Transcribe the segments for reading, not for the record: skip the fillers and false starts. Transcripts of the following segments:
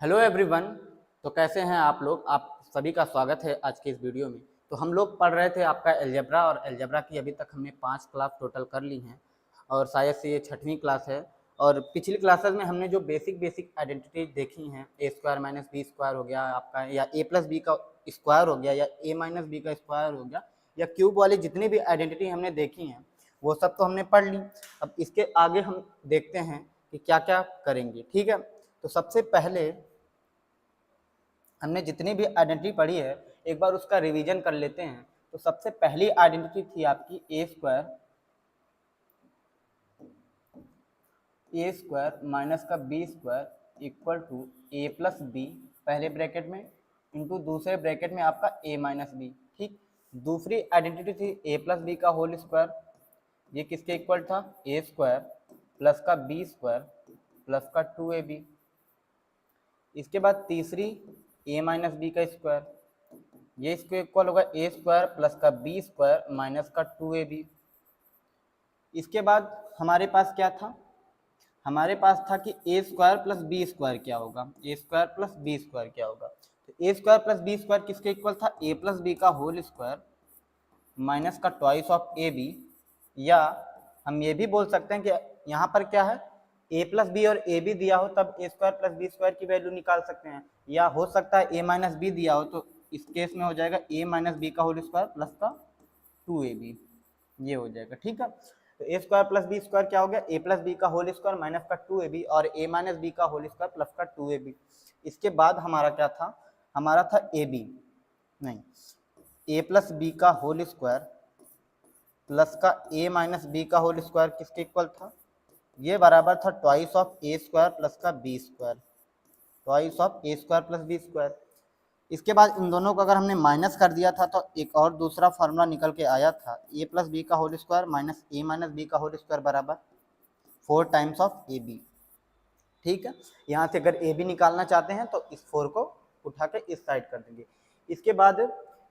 Hello everyone. तो कैसे हैं आप लोग। आप सभी का स्वागत है आज के इस वीडियो में। तो हम लोग पढ़ रहे थे आपका अलजेब्रा, और अलजेब्रा की अभी तक हमने 5 क्लास टोटल कर ली हैं और शायद से ये 6वीं क्लास है। और पिछली क्लासेस में हमने जो बेसिक आइडेंटिटी देखी हैं, a square minus B square हो गया आपका, या ए प्लस बी का स्क्वायर हो गया, या ए माइनस बी का स्क्वायर हो गया, या क्यूब वाली जितनी भी आइडेंटिटी हमने देखी हैं वो सब तो हमने पढ़ ली। अब इसके आगे हम देखते हैं कि क्या क्या करेंगे। ठीक है, तो सबसे पहले हमने जितनी भी आइडेंटिटी पढ़ी है एक बार उसका रिवीजन कर लेते हैं। तो सबसे पहली आइडेंटिटी थी आपकी ए स्क्वायर माइनस का B square equal to A plus B पहले ब्रैकेट में इंटू दूसरे ब्रैकेट में आपका ए माइनस बी। ठीक, दूसरी आइडेंटिटी थी ए प्लस बी का होल स्क्वायर, ये किसके इक्वल था, ए स्क्वायर प्लस का बी स्क्वायर प्लस का 2ab। इसके बाद तीसरी ए माइनस बी का स्क्वायर, ये इसको इक्वल होगा ए स्क्वायर प्लस का बी स्क्वायर माइनस का 2ab। इसके बाद हमारे पास क्या था, हमारे पास था कि A square plus B square क्या होगा, A square plus B square क्या होगा। तो ए स्क्वायर प्लस बी स्क्वायर किसके इक्वल था, ए प्लस बी का होल स्क्वायर माइनस का ट्वाइस ऑफ ए बी। या हम ये भी बोल सकते हैं कि यहाँ पर क्या है, ए प्लस बी और ए बी दिया हो तब ए स्क्वायर प्लस बी स्क्वायर की वैल्यू निकाल सकते हैं, या हो सकता है ए माइनस बी दिया हो तो इस केस में हो जाएगा ए माइनस बी का होल स्क्वायर प्लस का 2ab, ये हो जाएगा। ठीक है, तो ए स्क्वायर प्लस बी स्क्वायर क्या हो गया, ए प्लस बी का होल स्क्वायर माइनस का 2ab और ए माइनस बी का होल स्क्वायर प्लस का 2ab। इसके बाद हमारा क्या था, हमारा था ए बी नहीं ए प्लस बी का होल स्क्वायर प्लस का ए माइनस बी का होल स्क्वायर किसके इक्वल था, ये बराबर था twice of A square plus का B square, twice of A square plus B square. इसके बाद इन दोनों को अगर हमने माइनस कर दिया था तो एक और दूसरा फार्मूला निकल के आया था, ए प्लस बी का होल स्क्वायर माइनस ए माइनस बी का होल स्क्वायर बराबर 4 टाइम्स ऑफ ए बी। ठीक है, यहाँ से अगर ए बी निकालना चाहते हैं तो इस 4 को उठा के इस साइड कर देंगे। इसके बाद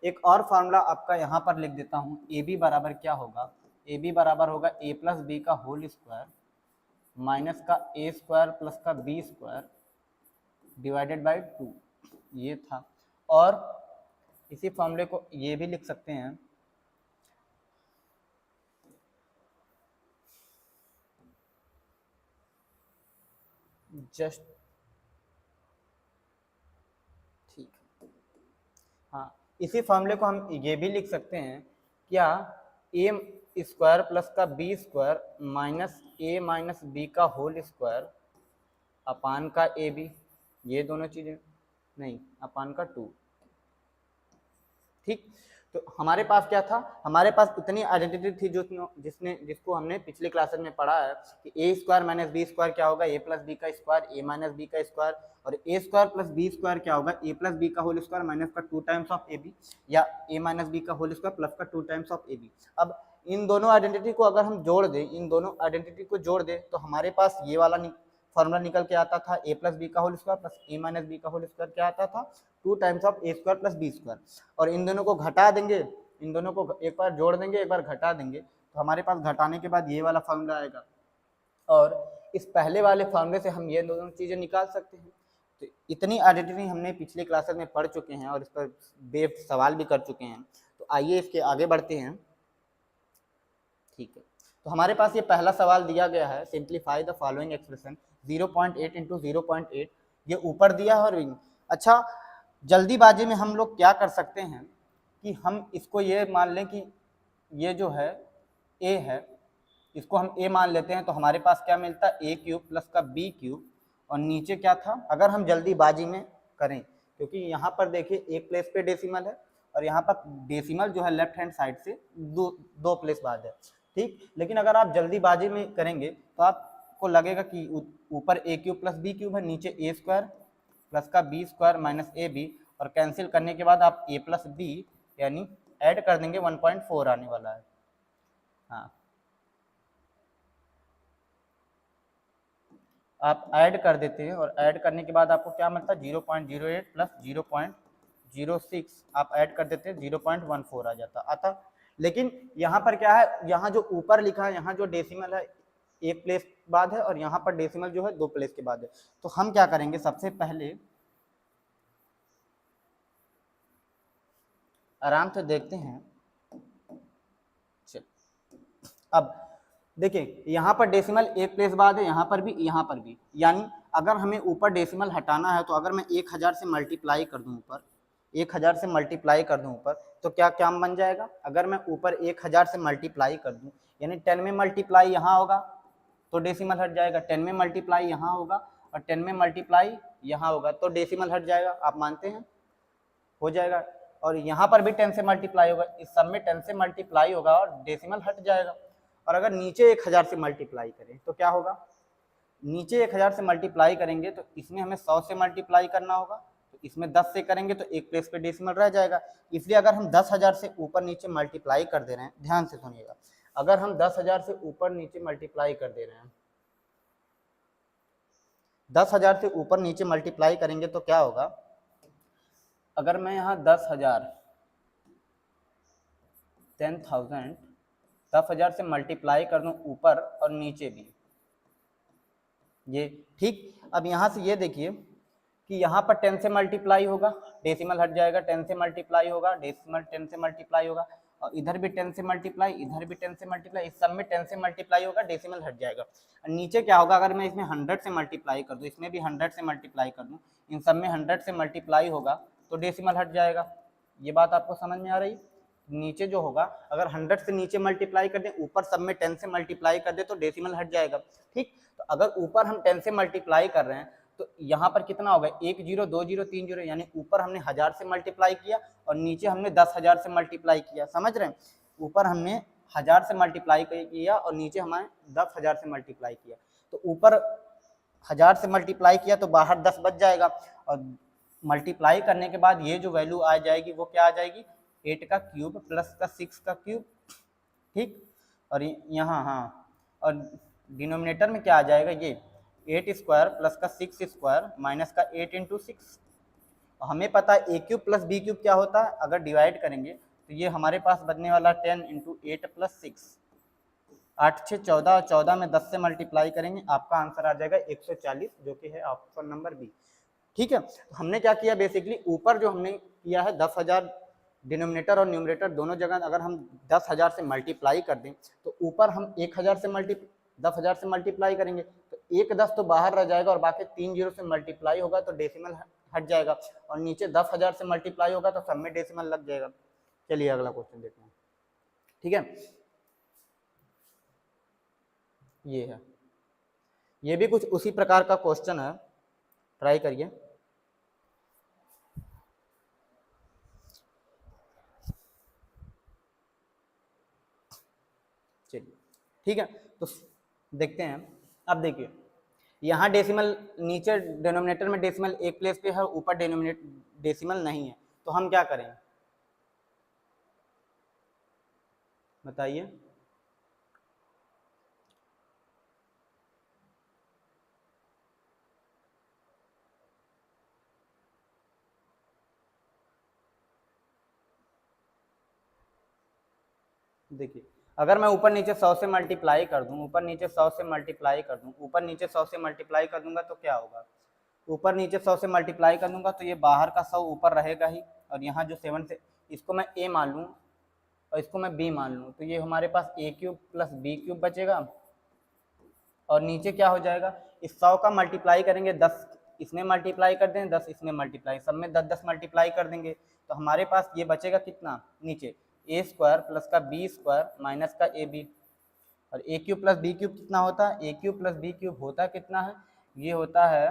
एक और फार्मूला आपका यहाँ पर लिख देता हूँ, ए बी बराबर क्या होगा, ए बी बराबर होगा ए प्लस बी का होल स्क्वायर माइनस का ए स्क्वायर प्लस का बी स्क्वायर डिवाइडेड बाई 2, ये था। और इसी फॉर्मूले को ये भी लिख सकते हैं, जस्ट ठीक है, हाँ इसी फॉर्मूले को हम ये भी लिख सकते हैं, क्या ए स्क्वायर प्लस का बी स्क्वायर माइनस ए माइनस बी का होल स्क्वायर अपान का ए बी, ये दोनों चीज़ें नहीं अपान का 2। ठीक, तो हमारे पास क्या था, हमारे पास इतनी आइडेंटिटी थी जिसको हमने पिछले क्लासेस में पढ़ा है कि A square minus B square क्या होगा, ए प्लस बी का स्क्वायर ए माइनस बी का स्क्वायर, और A square plus B square क्या होगा, ए प्लस बी का होल स्क्वायर माइनस का 2 टाइम्स ऑफ ए बी, या ए माइनस बी का होल स्क्वायर प्लस का 2 टाइम्स ऑफ ए बी। अब इन दोनों आइडेंटिटी को अगर हम जोड़ दें, इन दोनों आइडेंटिटी को जोड़ दें तो हमारे पास ये वाला फॉर्मूला निकल के आता था, ए प्लस बी का whole square plus A minus B का होल स्क्वायर क्या आता था, 2 times of A square plus B square. और इन दोनों को घटा देंगे, इन दोनों को एक बार जोड़ देंगे एक बार घटा देंगे, तो हमारे पास घटाने के बाद ये वाला फॉर्मूला आएगा, और इस पहले वाले फॉर्मूले से हम ये दोनों चीज़ें निकाल सकते हैं। तो इतनी आइडेंटिटी हमने पिछले क्लासेस में पढ़ चुके हैं और इस पर बेस्ड सवाल भी कर चुके हैं। तो आइए इसके आगे बढ़ते हैं। ठीक है, तो हमारे पास ये पहला सवाल दिया गया है, simplify the following expression 0.8 into 0.8, ये ऊपर दिया है। और अच्छा, जल्दीबाजी में हम लोग क्या कर सकते हैं कि हम इसको ये मान लें कि ये जो है a है, इसको हम a मान लेते हैं, तो हमारे पास क्या मिलता है, a क्यूब प्लस का b क्यूब, और नीचे क्या था, अगर हम जल्दीबाजी में करें, क्योंकि यहाँ पर देखिए एक प्लेस पे डेसिमल है और यहाँ पर डेसिमल जो है लेफ्ट हैंड साइड से दो प्लेस बाद है। ठीक, लेकिन अगर आप जल्दीबाजी में करेंगे तो आपको लगेगा कि ऊपर A cube plus B cube है, नीचे ए स्क्वायर प्लस का B square minus A B, और कैंसिल करने के बाद आप ए प्लस बी यानी ऐड कर देंगे 1.4 आने वाला है। हाँ, आप ऐड कर देते हैं और ऐड करने के बाद आपको क्या मिलता है, 0.08 प्लस 0.06 आप ऐड कर देते हैं, 0.14 आ आता। लेकिन यहाँ पर क्या है, यहाँ जो ऊपर लिखा है, यहाँ जो डेसिमल है एक प्लेस बाद है और यहाँ पर डेसिमल जो है 2 प्लेस के बाद है। तो हम क्या करेंगे, सबसे पहले आराम से देखते हैं। चल अब देखिए यहाँ पर डेसिमल एक प्लेस बाद है, यहाँ पर भी, यानी अगर हमें ऊपर डेसिमल हटाना है तो अगर मैं 1000 से मल्टीप्लाई कर दूँ ऊपर, 1000 से मल्टीप्लाई कर दूँ ऊपर, तो क्या क्या बन जाएगा? अगर मैं ऊपर 1000 से मल्टीप्लाई कर दूँ यानी 10 में मल्टीप्लाई यहाँ होगा तो डेसिमल हट जाएगा, 10 में मल्टीप्लाई यहाँ होगा और 10 में मल्टीप्लाई यहाँ होगा तो डेसिमल हट जाएगा। आप मानते हैं? हो जाएगा। और यहाँ पर भी 10 से मल्टीप्लाई होगा, इस सब में 10 से मल्टीप्लाई होगा और डेसिमल हट जाएगा। और अगर नीचे 1000 से मल्टीप्लाई करें तो क्या होगा? नीचे 1000 से मल्टीप्लाई करेंगे तो इसमें हमें 100 से मल्टीप्लाई करना होगा, तो इसमें 10 से करेंगे तो एक प्लेस पे डेसिमल रह जाएगा। इसलिए अगर हम 10,000 से ऊपर नीचे मल्टीप्लाई कर दे रहे हैं, ध्यान से सुनिएगा, अगर हम 10,000 से ऊपर नीचे मल्टीप्लाई कर दे रहे हैं, 10,000 से ऊपर नीचे मल्टीप्लाई करेंगे तो क्या होगा? अगर मैं यहाँ 10,000 10,000 से मल्टीप्लाई कर दूं ऊपर और नीचे भी, ये ठीक। अब यहाँ से ये देखिए कि यहाँ पर 10 से मल्टीप्लाई होगा, डेसिमल हट जाएगा, 10 से मल्टीप्लाई होगा, डेसिमल 10 से मल्टीप्लाई होगा, और इधर भी 10 से मल्टीप्लाई, इधर भी 10 से मल्टीप्लाई, इस सब में 10 से मल्टीप्लाई होगा, डेसिमल हट जाएगा। और नीचे क्या होगा? अगर मैं इसमें 100 से मल्टीप्लाई कर दूँ, इसमें भी 100 से मल्टीप्लाई कर दूँ, इन सब में 100 से मल्टीप्लाई होगा तो डेसिमल हट जाएगा। ये बात आपको समझ में आ रही? नीचे जो होगा अगर 100 से नीचे मल्टीप्लाई कर दें, ऊपर सब में 10 से मल्टीप्लाई कर दे तो डेसिमल हट जाएगा, ठीक। तो अगर ऊपर हम 10 से मल्टीप्लाई कर रहे हैं तो यहाँ पर कितना होगा? 1 0 2 0 3 0, यानी ऊपर हमने 1000 से मल्टीप्लाई किया और नीचे हमने 10,000 से मल्टीप्लाई किया। समझ रहे हैं? ऊपर हमने 1000 से मल्टीप्लाई किया और नीचे हमारे 10,000 से मल्टीप्लाई किया। तो ऊपर 1000 से मल्टीप्लाई किया तो बाहर 10 बच जाएगा, और मल्टीप्लाई करने के बाद ये जो वैल्यू आ जाएगी वो क्या आ जाएगी? 8 का क्यूब प्लस का 6 का क्यूब, ठीक। और यहाँ हाँ, और डिनोमिनेटर में क्या आ जाएगा? ये 8 स्क्वायर प्लस का 6 स्क्वायर माइनस का 8 इंटू 6। हमें पता है ए क्यूब प्लस बी क्यूब क्या होता है, अगर डिवाइड करेंगे तो ये हमारे पास बनने वाला 10 इंटू 8 प्लस 6, 8 6 14, और 14 में 10 से मल्टीप्लाई करेंगे, आपका आंसर आ जाएगा 140, जो कि है ऑप्शन नंबर बी, ठीक है। तो हमने क्या किया? बेसिकली ऊपर जो हमने किया है 10,000, डिनोमिनेटर और न्यूमरेटर दोनों जगह अगर हम 10,000 से मल्टीप्लाई कर दें तो ऊपर हम 10,000 से 10,000 से मल्टीप्लाई करेंगे तो 1 10 तो बाहर रह जाएगा और बाकी 3 0 से मल्टीप्लाई होगा तो डेसिमल हट जाएगा, और नीचे 10,000 से मल्टीप्लाई होगा तो सब में डेसिमल लग जाएगा। चलिए अगला क्वेश्चन देखते हैं, ठीक है। ये है, ये भी कुछ उसी प्रकार का क्वेश्चन है, ट्राई करिए। चलिए ठीक है, तो देखते हैं। अब देखिए यहाँ डेसिमल, नीचे डिनोमिनेटर में डेसिमल एक प्लेस पे है, ऊपर डेसिमल नहीं है, तो हम क्या करें बताइए? देखिए अगर मैं ऊपर नीचे 100 से मल्टीप्लाई कर दूं, ऊपर नीचे 100 से मल्टीप्लाई कर दूं, ऊपर नीचे 100 से मल्टीप्लाई कर दूंगा तो क्या होगा? ऊपर नीचे 100 से मल्टीप्लाई कर दूंगा तो ये बाहर का 100 ऊपर रहेगा ही, और यहाँ जो 7 से इसको मैं a मान लूँ और इसको मैं b मान लूँ तो ये हमारे पास a cube plus b cube बचेगा, और नीचे क्या हो जाएगा? इस 100 का मल्टीप्लाई करेंगे, 10 इसमें मल्टीप्लाई कर देंगे, 10 इसमें मल्टीप्लाई, सब में 10 10 मल्टीप्लाई कर देंगे तो हमारे पास ये बचेगा कितना? नीचे ए स्क्वायर प्लस का बी स्क्वायर माइनस का ए बी, और ए क्यूब प्लस बी क्यूब कितना होता है? ए क्यूब प्लस बी क्यूब होता कितना है? ये होता है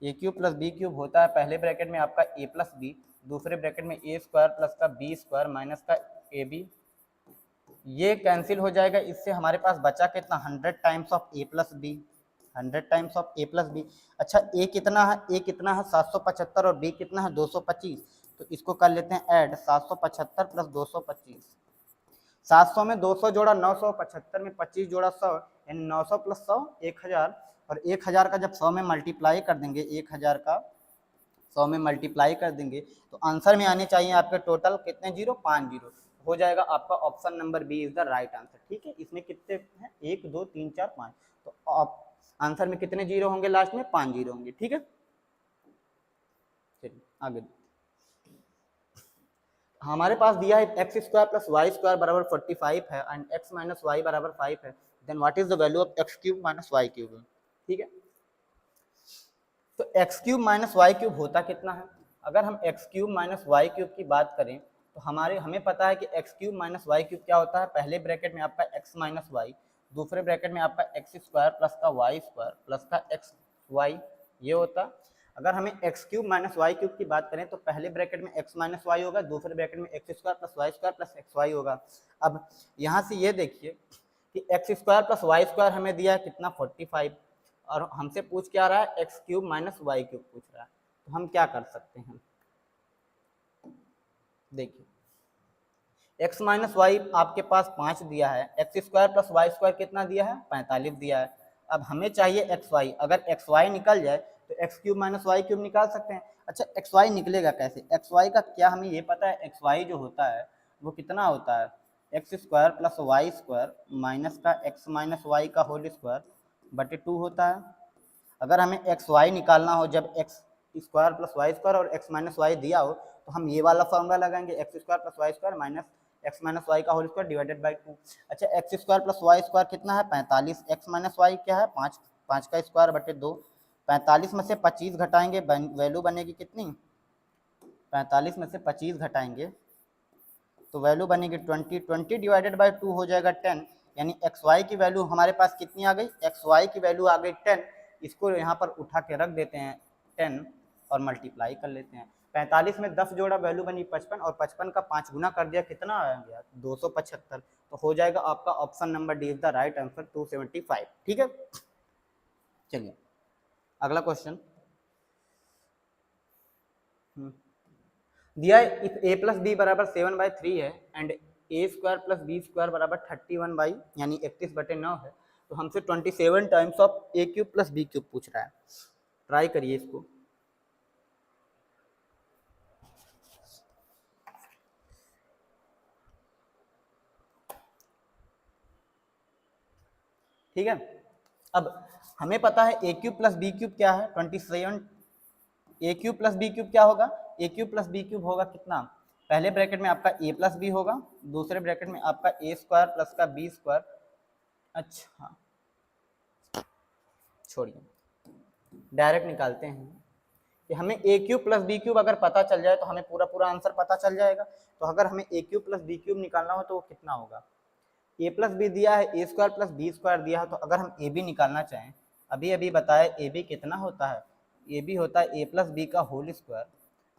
ए क्यूब प्लस बी क्यूब होता है पहले ब्रैकेट में आपका ए प्लस बी, दूसरे ब्रैकेट में ए स्क्वायर प्लस का बी स्क्वायर माइनस का ए बी। ये कैंसिल हो जाएगा, इससे हमारे पास बचा कितना? 100 times of A plus B, 100 times of A plus B. अच्छा ए कितना है? ए कितना है? 775, और बी कितना है? 225। तो इसको कर लेते हैं ऐड, 775 प्लस 225। 700 में 200 जोड़ा 900, 75 में 25 जोड़ा 100, यानी 900 प्लस 100 1000, और 1000 का जब 100 में मल्टीप्लाई कर देंगे, 1000 का 100 में मल्टीप्लाई कर देंगे तो आंसर में आने चाहिए आपके टोटल कितने जीरो? 5 जीरो। हो जाएगा आपका option number B is the right answer, ठीक है। इसमें कितने हैं? 1 2 3 4 5, तो आंसर में कितने जीरो होंगे? लास्ट में 5 जीरो होंगे, ठीक है। चलिए आगे। हमारे पास दिया है x square plus Y square बराबर 45 है एंड एक्स माइनस वाई बराबर 5 है, then what is the value of X cube minus Y cube. ठीक है, तो X cube minus Y cube होता कितना है? अगर हम x cube minus Y cube की बात करें तो हमें पता है कि X cube minus Y cube क्या होता है। पहले ब्रैकेट में आपका एक्स माइनस वाई, दूसरे ब्रैकेट में आपका एक्स स्क्वायर प्लस का वाई स्क्वायर प्लस का एक्स वाई, ये होता। अगर हमें X cube minus Y cube की बात करें तो पहले ब्रैकेट में एक्स माइनस वाई होगा, दूसरे ब्रैकेट में x square plus X Y होगा। अब यहाँ से ये देखिए कि X square plus Y square हमें दिया है कितना 45, और हमसे पूछ क्या रहा है x cube minus Y cube पूछ रहा है। तो हम क्या कर सकते हैं, देखिए एक्स माइनस वाई आपके पास 5 दिया है, x square plus Y square कितना दिया है 45 दिया है। अब हमें चाहिए एक्स वाई, अगर एक्स वाई निकल जाए तो X cube minus Y cube निकाल सकते हैं। अच्छा एक्स वाई निकलेगा कैसे? एक्स वाई का क्या हमें ये पता है, एक्स वाई जो होता है वो कितना होता है, x square plus Y square minus का एक्स माइनस वाई का होल स्क्वायर बटे 2 होता है। अगर हमें एक्स वाई निकालना हो जब X square plus Y square और एक्स माइनस वाई दिया हो तो हम ये वाला फॉर्मूला लगाएंगे, X square plus Y square minus X minus Y का होल स्क्वायर डिवाइडेड बाई 2। अच्छा x square plus Y square कितना है 45, एक्स माइनस वाई क्या है 5, 5 का स्क्वायर बटे 2। 45 में से 25 घटाएंगे, वैल्यू बनेगी कितनी, 45 में से 25 घटाएंगे तो वैल्यू बनेगी 20, 20 डिवाइडेड बाई 2 हो जाएगा 10, यानी एक्स वाई की वैल्यू हमारे पास कितनी आ गई, एक्स वाई की वैल्यू आ गई 10। इसको यहाँ पर उठा के रख देते हैं 10 और मल्टीप्लाई कर लेते हैं। 45 में 10 जोड़ा वैल्यू बनी 55 और 55 का 5 गुना कर दिया कितना आ गया 275। तो हो जाएगा आपका option number D is the right answer 275। ठीक है, चलिए अगला क्वेश्चन दिया है इफ ए प्लस बी बराबर 7/3 है and A square plus B square बराबर 31 बाई यानी 31/9 है, तो हमसे 27 times of A cube plus B cube पूछ रहा है। ट्राई करिए इसको। ठीक है, अब हमें पता है ए क्यूब प्लस बी क्यूब क्या है 27, ए क्यूब प्लस बी क्यूब क्या होगा, ए क्यूब प्लस बी क्यूब होगा कितना, पहले ब्रैकेट में आपका ए प्लस बी होगा, दूसरे ब्रैकेट में आपका ए स्क्वायर प्लस का बी स्क्वायर। अच्छा छोड़िए डायरेक्ट निकालते हैं कि हमें ए क्यूब प्लस बी क्यूब अगर पता चल जाए तो हमें पूरा पूरा आंसर पता चल जाएगा। तो अगर हमें ए क्यूब प्लस बी क्यूब निकालना हो तो वो कितना होगा, ए प्लस बी दिया है, A square plus B square दिया है, तो अगर हम ए बी निकालना चाहें, अभी अभी बताया ए बी कितना होता है, ए बी होता है ए प्लस बी का होल स्क्वायर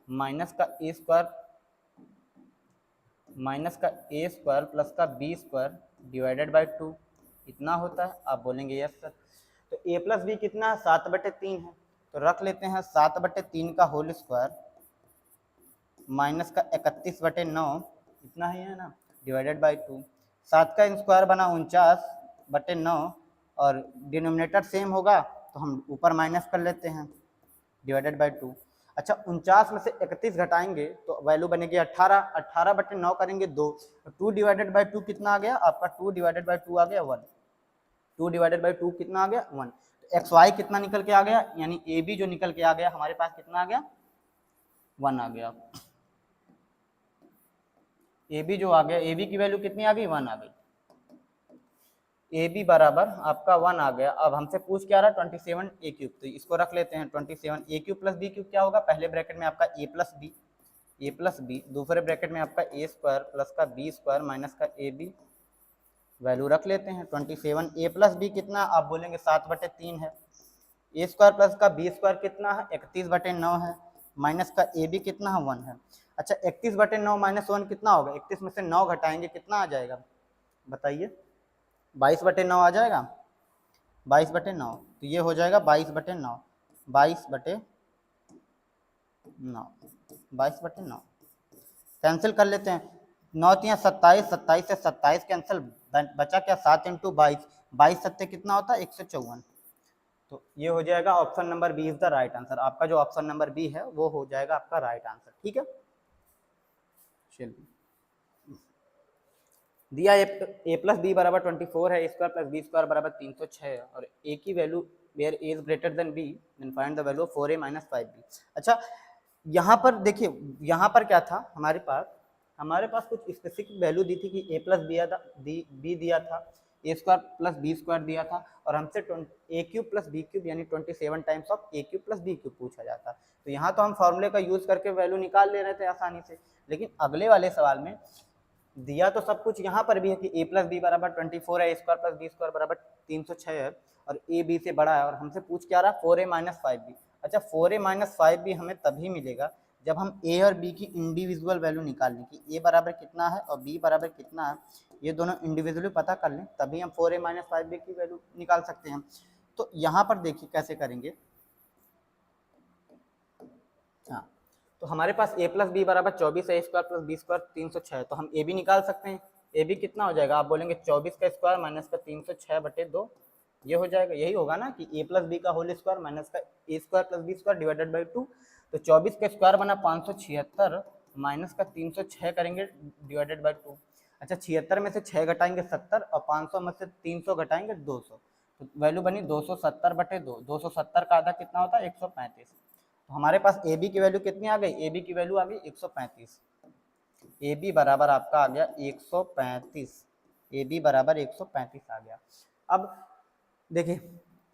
माइनस का ए स्क्वायर माइनस का ए स्क्वायर प्लस का बी स्क्वायर डिवाइडेड बाई 2, इतना होता है। आप बोलेंगे यस सर। तो ए प्लस बी कितना है 7/3 है, तो रख लेते हैं 7/3 का होल स्क्वायर माइनस का 31/9, इतना ही है ना, डिवाइडेड बाई 2। 7 का स्क्वायर बना 49/9 और डिनोमिनेटर सेम होगा तो हम ऊपर माइनस कर लेते हैं डिवाइडेड बाई 2। अच्छा 49 में से 31 घटाएंगे तो वैल्यू बनेगी 18, 18/9 करेंगे 2, तो 2 डिवाइडेड बाई 2 कितना आ गया आपका, 2 डिवाइडेड बाई 2 आ गया 1, 2 डिवाइडेड बाई 2 कितना आ गया 1। तो एक्स वाई कितना निकल के आ गया, यानी ए बी जो निकल के आ गया हमारे पास कितना आ गया 1 आ गया। ए बी जो आ गया, ए बी की वैल्यू कितनी आ गई 1 आ गई, ए बी बराबर आपका 1 आ गया। अब हमसे पूछ क्या रहा 27 ए क्यूब, तो इसको रख लेते हैं 27 ए क्यूब प्लस बी क्यूब क्या होगा, पहले ब्रैकेट में आपका ए प्लस बी, दूसरे ब्रैकेट में आपका ए स्क्वायर प्लस का बी स्क्वायर माइनस का ए बी, वैल्यू रख लेते हैं 27। ए प्लस बी कितना, आप बोलेंगे 7/3 है, ए स्क्वायर प्लस का बी स्क्वायर कितना है 31/9 है, माइनस का ए बी कितना है 1 है। अच्छा 31/9 माइनस 1 कितना होगा, 31 में से 9 घटाएंगे कितना आ जाएगा बताइए, 22/9 आ जाएगा, 22/9, तो ये हो जाएगा 22/9, 22/9, 22/9 कैंसिल कर लेते हैं, 9 × 27, 27 से 27 कैंसिल, बचा क्या 7 × 22, 22 सत्ते कितना होता है 154। तो ये हो जाएगा option number B is the right answer, आपका जो ऑप्शन नंबर बी है वो हो जाएगा आपका राइट आंसर। ठीक है, चलिए दिया ए प्लस बी बराबर 24 है, A square plus B square बराबर 306 है और ए की value where A is greater than B then find the value of 4a - 5b। अच्छा यहाँ पर देखिए, यहाँ पर क्या था हमारे पास हमारे पास कुछ स्पेसिफिक वैल्यू दी थी कि ए प्लस बी दिया था, ए स्क्वायर प्लस बी स्क्वायर दिया था, और हमसे A cube plus B cube यानी 27 times of A cube plus B cube पूछा जाता। तो यहाँ तो हम फॉर्मूले का यूज करके वैल्यू निकाल ले रहे थे आसानी से, लेकिन अगले वाले सवाल में दिया तो सब कुछ यहाँ पर भी है कि ए प्लस बी बराबर 24 है, A square plus B square बराबर 306 है, और ए बी से बड़ा है, और हमसे पूछ क्या रहा 4a माइनस 5b। अच्छा 4a माइनस 5b हमें तभी मिलेगा जब हम ए और बी की इंडिविजुअल वैल्यू निकाल लें कि ए बराबर कितना है और बी बराबर कितना है, ये दोनों इंडिविजुअली पता कर लें, तभी हम 4a माइनस 5b की वैल्यू निकाल सकते हैं। तो यहाँ पर देखिए कैसे करेंगे। हाँ, तो हमारे पास a प्लस बी बराबर 24 है, A square plus B square 306 है, तो हम ए बी निकाल सकते हैं। ए बी कितना हो जाएगा, आप बोलेंगे 24 का स्क्वायर माइनस का 306/2, ये हो जाएगा, यही होगा ना कि a प्लस बी का होल स्क्वायर माइनस का A square plus B square divided by 2। तो 24 का स्क्वायर बना 576 माइनस का 306 करेंगे डिवाइडेड बाई 2। अच्छा 76 में से 6 घटाएंगे 70, और 500 में से 300 घटाएंगे 200, तो वैल्यू बनी 270/2। 270 का आधा कितना होता है 135। तो हमारे पास ए बी की वैल्यू कितनी आ गई, ए बी की वैल्यू आ गई 135। ए बी बराबर आपका आ गया 135, ए बी बराबर 135 आ गया। अब देखिए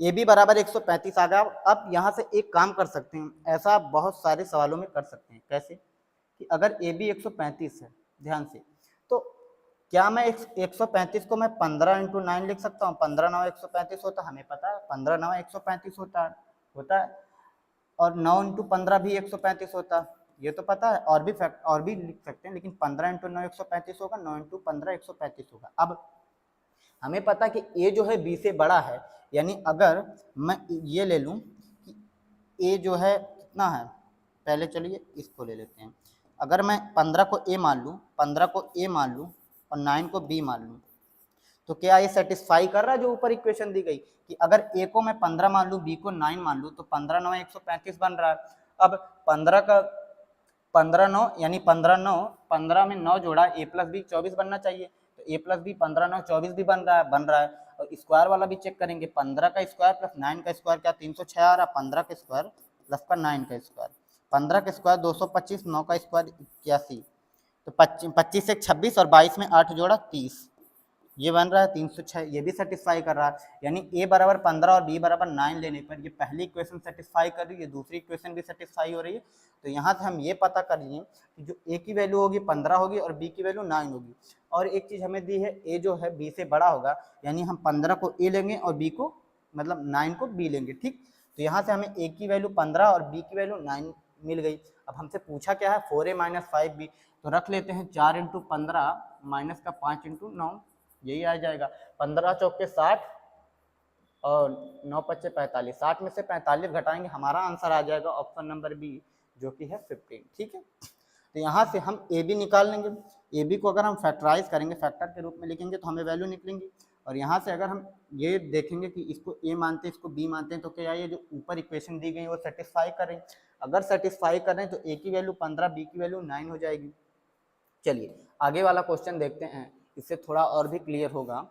ए बी बराबर 135 आ गया। अब यहाँ से एक काम कर सकते हैं, ऐसा बहुत सारे सवालों में कर सकते हैं। कैसे कि अगर ए बी 135 है, ध्यान से, तो क्या मैं 135 को मैं 15 × 9 लिख सकता हूँ। 15 9 135 होता, हमें पता है 15 9 135 होता है, और 9 × 15 भी 135 होता है, ये तो पता है। और भी लिख सकते हैं, लेकिन 15 × 9 135 होगा, 9 × 15 135 होगा। अब हमें पता कि ए जो है बी से बड़ा है, यानी अगर मैं ये ले लूँ कि ए जो है कितना है, पहले चलिए इसको ले लेते हैं। अगर मैं 15 को ए मान लूँ, 15 को ए मान लूँ और 9 को बी मान लूँ, तो क्या ये सेटिस्फाई कर रहा है जो ऊपर इक्वेशन दी गई कि अगर ए को मैं 15 मान लूँ, बी को 9 मान लूँ, तो 15 9 135 बन रहा है। अब 15 9 यानी 15 में 9 जोड़ा, ए प्लस बी 24 बनना चाहिए, तो ए प्लस बी 15 9 24 भी बन रहा है। और स्क्वायर वाला भी चेक करेंगे, 15 का स्क्वायर प्लस 9 का स्क्वायर क्या 306 आ रहा है, 15 का स्क्वायर प्लस का 9 का स्क्वायर, 15 का स्क्वायर 225, 9 का स्क्वायर 81, तो 25 से 26 और 22 में 8 जोड़ा 30, ये बन रहा है 306, ये भी सेटिस्फाई कर रहा है। यानी a बराबर 15 और b बराबर 9 लेने पर ये पहली इक्वेशन सेटिस्फाई कर रही है, दूसरी इक्वेशन भी सेटिस्फाई हो रही है। तो यहाँ से हम ये पता कर लिए कि जो a की वैल्यू होगी 15 होगी और b की वैल्यू 9 होगी। और एक चीज़ हमें दी है, a जो है b से बड़ा होगा, यानी हम 15 को a लेंगे और b को मतलब 9 को b लेंगे, ठीक। तो यहाँ से हमें a की वैल्यू 15 और b की वैल्यू 9 मिल गई। अब हमसे पूछा क्या है 4a माइनस 5b, तो रख लेते हैं 4 × 15 माइनस का 5 × 9, यही आ जाएगा। 15 चौके 60 और 9 पच्चे 45, 60 में से 45 घटाएंगे, हमारा आंसर आ जाएगा ऑप्शन नंबर बी, जो कि है 15, ठीक है। तो यहाँ से हम ए बी निकाल लेंगे। ए बी को अगर हम फैक्टराइज करेंगे, फैक्टर के रूप में लिखेंगे, तो हमें वैल्यू निकलेंगी। और यहाँ से अगर हम ये देखेंगे कि इसको ए मानते हैं, इसको बी मानते हैं, तो क्या ये जो ऊपर इक्वेशन दी गई वो सेटिस्फाई करें। अगर सेटिस्फाई करें तो ए की वैल्यू 15, बी की वैल्यू 9 हो जाएगी। चलिए आगे वाला क्वेश्चन देखते हैं, इससे थोड़ा और भी क्लियर होगा।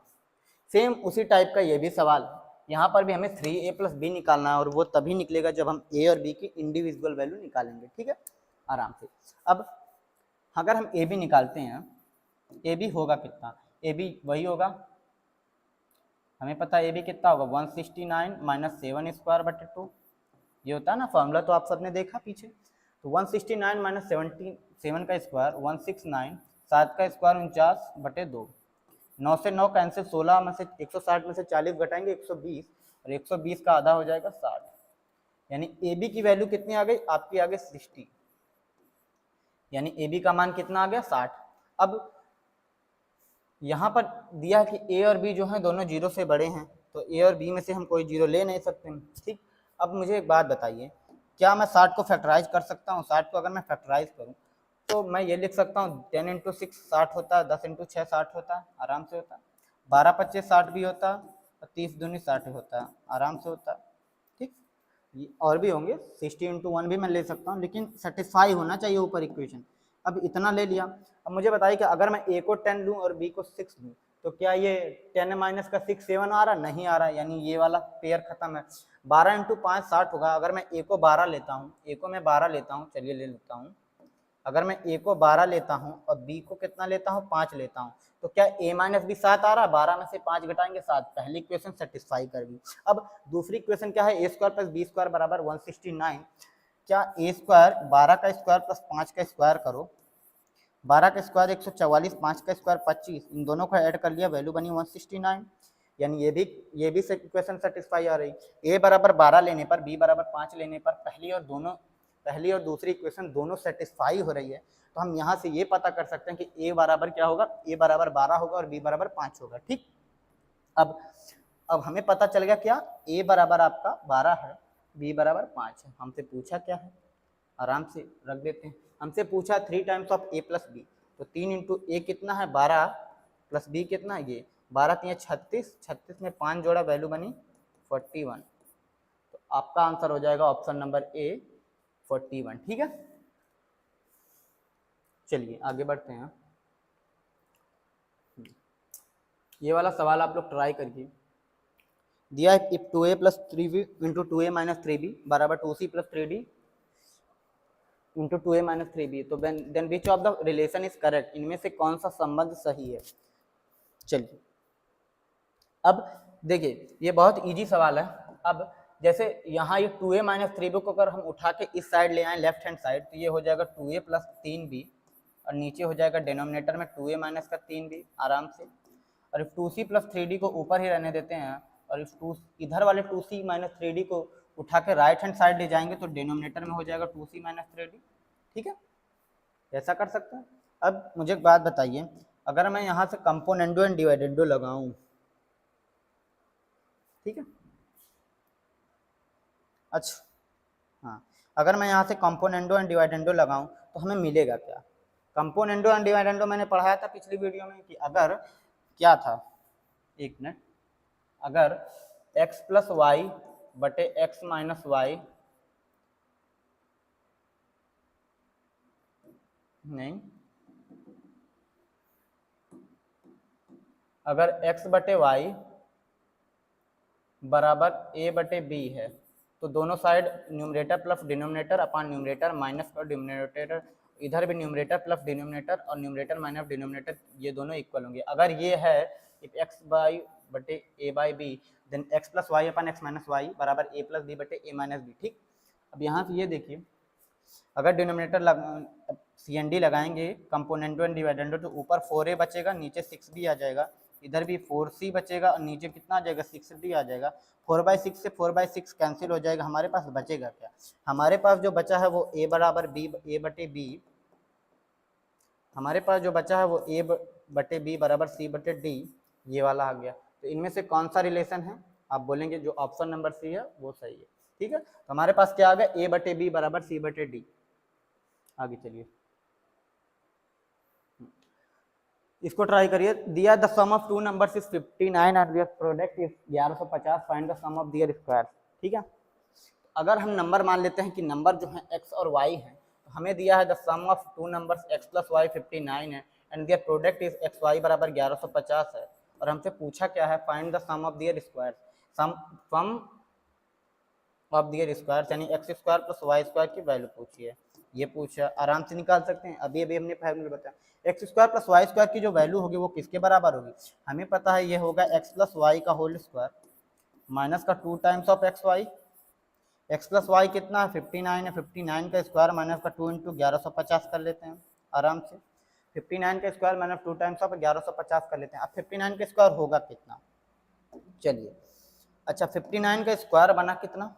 सेम उसी टाइप का ये भी सवाल, यहाँ पर भी हमें 3a + b निकालना है, और वो तभी निकलेगा जब हम a और b की इंडिविजुअल वैल्यू निकालेंगे, ठीक है, आराम से। अब अगर हम a b निकालते हैं, a b होगा कितना, a b वही होगा, हमें पता है a b कितना होगा 169 - 7 स्क्वायर/2, ये होता है ना फॉर्मूला, तो आप सबने देखा पीछे। तो 169 - 7 का स्क्वायर 169, 7 का स्क्वायर 49/2, 9 से 9 कैंसिल, 16 में से 160 में से 40 घटाएंगे 120, और 120 का आधा हो जाएगा 60, यानी ए बी की वैल्यू कितनी आ गई आपकी, आ गई 60, यानी ए बी का मान कितना आ गया 60। अब यहाँ पर दिया कि ए और बी जो है दोनों 0 से बड़े हैं, तो ए और बी में से हम कोई 0 ले नहीं सकते, ठीक। अब मुझे एक बात बताइए, क्या मैं 60 को फैक्टराइज कर सकता हूँ। 60 को अगर मैं फैक्टराइज करूँ तो मैं ये लिख सकता हूँ 10 × 6 60 होता है, 10 × 6 60 होता है, आराम से होता है। 12 × 25 60 भी होता है, और 30 दूनी 60 होता है, आराम से होता है, ठीक। और भी होंगे, 60 × 1 भी मैं ले सकता हूँ, लेकिन सेटिस्फाई होना चाहिए ऊपर इक्वेशन। अब इतना ले लिया। अब मुझे बताइए कि अगर मैं ए को 10 लूँ और बी को 6 लूँ, तो क्या ये 10 - का 6 7 आ रहा, नहीं आ रहा, यानी ये वाला पेयर खत्म है। 12 × 5 60 होगा। अगर मैं ए को 12 लेता हूँ, ए को मैं 12 लेता हूँ, चलिए ले लेता हूँ, अगर मैं a को 12 लेता हूँ और b को कितना लेता हूँ 5 लेता हूँ, तो क्या a माइनस बी 7 आ रहा है, 12 में से 5 घटाएंगे 7, पहली इक्वेशन सेटिस्फाई कर गई। अब दूसरी इक्वेशन क्या है, a square plus B square बराबर 169। क्या a स्क्वायर 12 का स्क्वायर प्लस 5 का स्क्वायर करो, 12 का स्क्वायर 144, 5 का स्क्वायर 25, इन दोनों को ऐड कर लिया, वैल्यू बनी 169। यानी ये भी इक्वेशन सेटिस्फाई आ रही। a बराबर 12 लेने पर, b बराबर 5 लेने पर पहली और दूसरी इक्वेशन दोनों सेटिस्फाई हो रही है, तो हम यहाँ से ये पता कर सकते हैं कि a बराबर क्या होगा, a बराबर 12 होगा और b बराबर 5 होगा। ठीक, अब हमें पता चल गया क्या, a बराबर आपका 12 है, b बराबर 5 है। हमसे पूछा क्या है, आराम से रख देते हैं। हमसे पूछा 3 times of a plus B, तो 3 इंटू ए कितना है 12 प्लस बी कितना है, ये 12 3 36, 36 में 5 जोड़ा, वैल्यू बनी 41। तो आपका आंसर हो जाएगा ऑप्शन नंबर ए 41। ठीक है, चलिए आगे बढ़ते हैं। ये वाला सवाल आप लोग ट्राई करिए। दिया है if 2a plus 3b into 2a minus 3b बराबर 2c plus 3d into 2a minus 3b, तो then which of the relation is correct, इनमें से कौन सा संबंध सही है। चलिए अब देखिए, ये बहुत इजी सवाल है। अब जैसे यहाँ ये 2a माइनस 3b को अगर हम उठा के इस साइड ले आए लेफ्ट हैंड साइड, तो ये हो जाएगा 2a प्लस 3b और नीचे हो जाएगा डिनोमिनेटर में 2a माइनस का 3b आराम से। और इफ 2c प्लस 3d को ऊपर ही रहने देते हैं, और इस इधर वाले 2c माइनस 3d को उठा के राइट हैंड साइड ले जाएंगे, तो डिनोमिनेटर में हो जाएगा 2c माइनस 3d। ठीक है, ऐसा कर सकते हैं। अब मुझे एक बात बताइए, अगर मैं यहाँ से कंपोनेंडो एंड डिवाइडेंडो लगाऊं, ठीक है, अच्छा हाँ, अगर मैं यहाँ से कंपोनेंडो एंड डिवाइडेंडो लगाऊं तो हमें मिलेगा क्या। कंपोनेंडो एंड डिवाइडेंडो मैंने पढ़ाया था पिछली वीडियो में कि अगर क्या था, एक मिनट, अगर x प्लस वाई बटे एक्स माइनस वाई, नहीं, अगर x बटे वाई बराबर a बटे b है, तो दोनों side numerator plus denominator upon numerator minus पर डिनोमिनेटर, इधर भी न्यूमरेटर प्लस डिनोमिनेटर और न्यूमरेटर माइनस डिनोमिनेटर, ये दोनों इक्वल होंगे। अगर ये है इफ एक्स बाई बटे A by B, then X plus Y अपन एक्स माइनस वाई बराबर ए प्लस बी बटे ए माइनस बी। ठीक, अब यहाँ से ये देखिए, अगर डिनोमिनेटर सी एन डी लगाएंगे कंपोनेंटो एंड डिवाइडेंडो, तो ऊपर 4a बचेगा, नीचे 6b आ जाएगा, इधर भी 4c बचेगा और नीचे कितना आ जाएगा 6d आ जाएगा। 4/6 से 4/6 कैंसिल हो जाएगा, हमारे पास बचेगा क्या, हमारे पास जो बचा है वो a बराबर b a बटे b, हमारे पास जो बचा है वो a बटे b बराबर c बटे d, ये वाला आ गया। तो इनमें से कौन सा रिलेशन है, आप बोलेंगे जो ऑप्शन नंबर सी है वो सही है। ठीक है, तो हमारे पास क्या आ गया, a बटे b बराबर c बटे d। आगे चलिए, इसको ट्राई करिए। दिया the sum of two numbers is 59 and their product is 1150, find the sum of their square. ठीक है, अगर हम नंबर मान लेते हैं कि नंबर जो है x और y है, तो हमें दिया है the sum of two numbers x plus Y 59 है and their product is X Y बराबर 1150 है, और हमसे पूछा क्या है, find the sum of their square, sum of their square यानी x square plus Y square की वैल्यू पूछी है। ये पूछा, आराम से निकाल सकते हैं, अभी अभी हमने फार्मूला बताया। X square plus Y square की जो वैल्यू होगी वो किसके बराबर होगी, हमें पता है ये होगा एक्स प्लस वाई का होल स्क्वायर माइनस का 2 times of x y. X plus y कितना है 59 है, 59 का स्क्वायर माइनस का 2 इंटू 1150 कर लेते हैं आराम से। 59 का स्क्वायर माइनस 2 टाइम्स ऑफ 1150 कर लेते हैं। अब 59 का स्क्वायर होगा कितना, चलिए, अच्छा 59 का स्क्वायर बना कितना,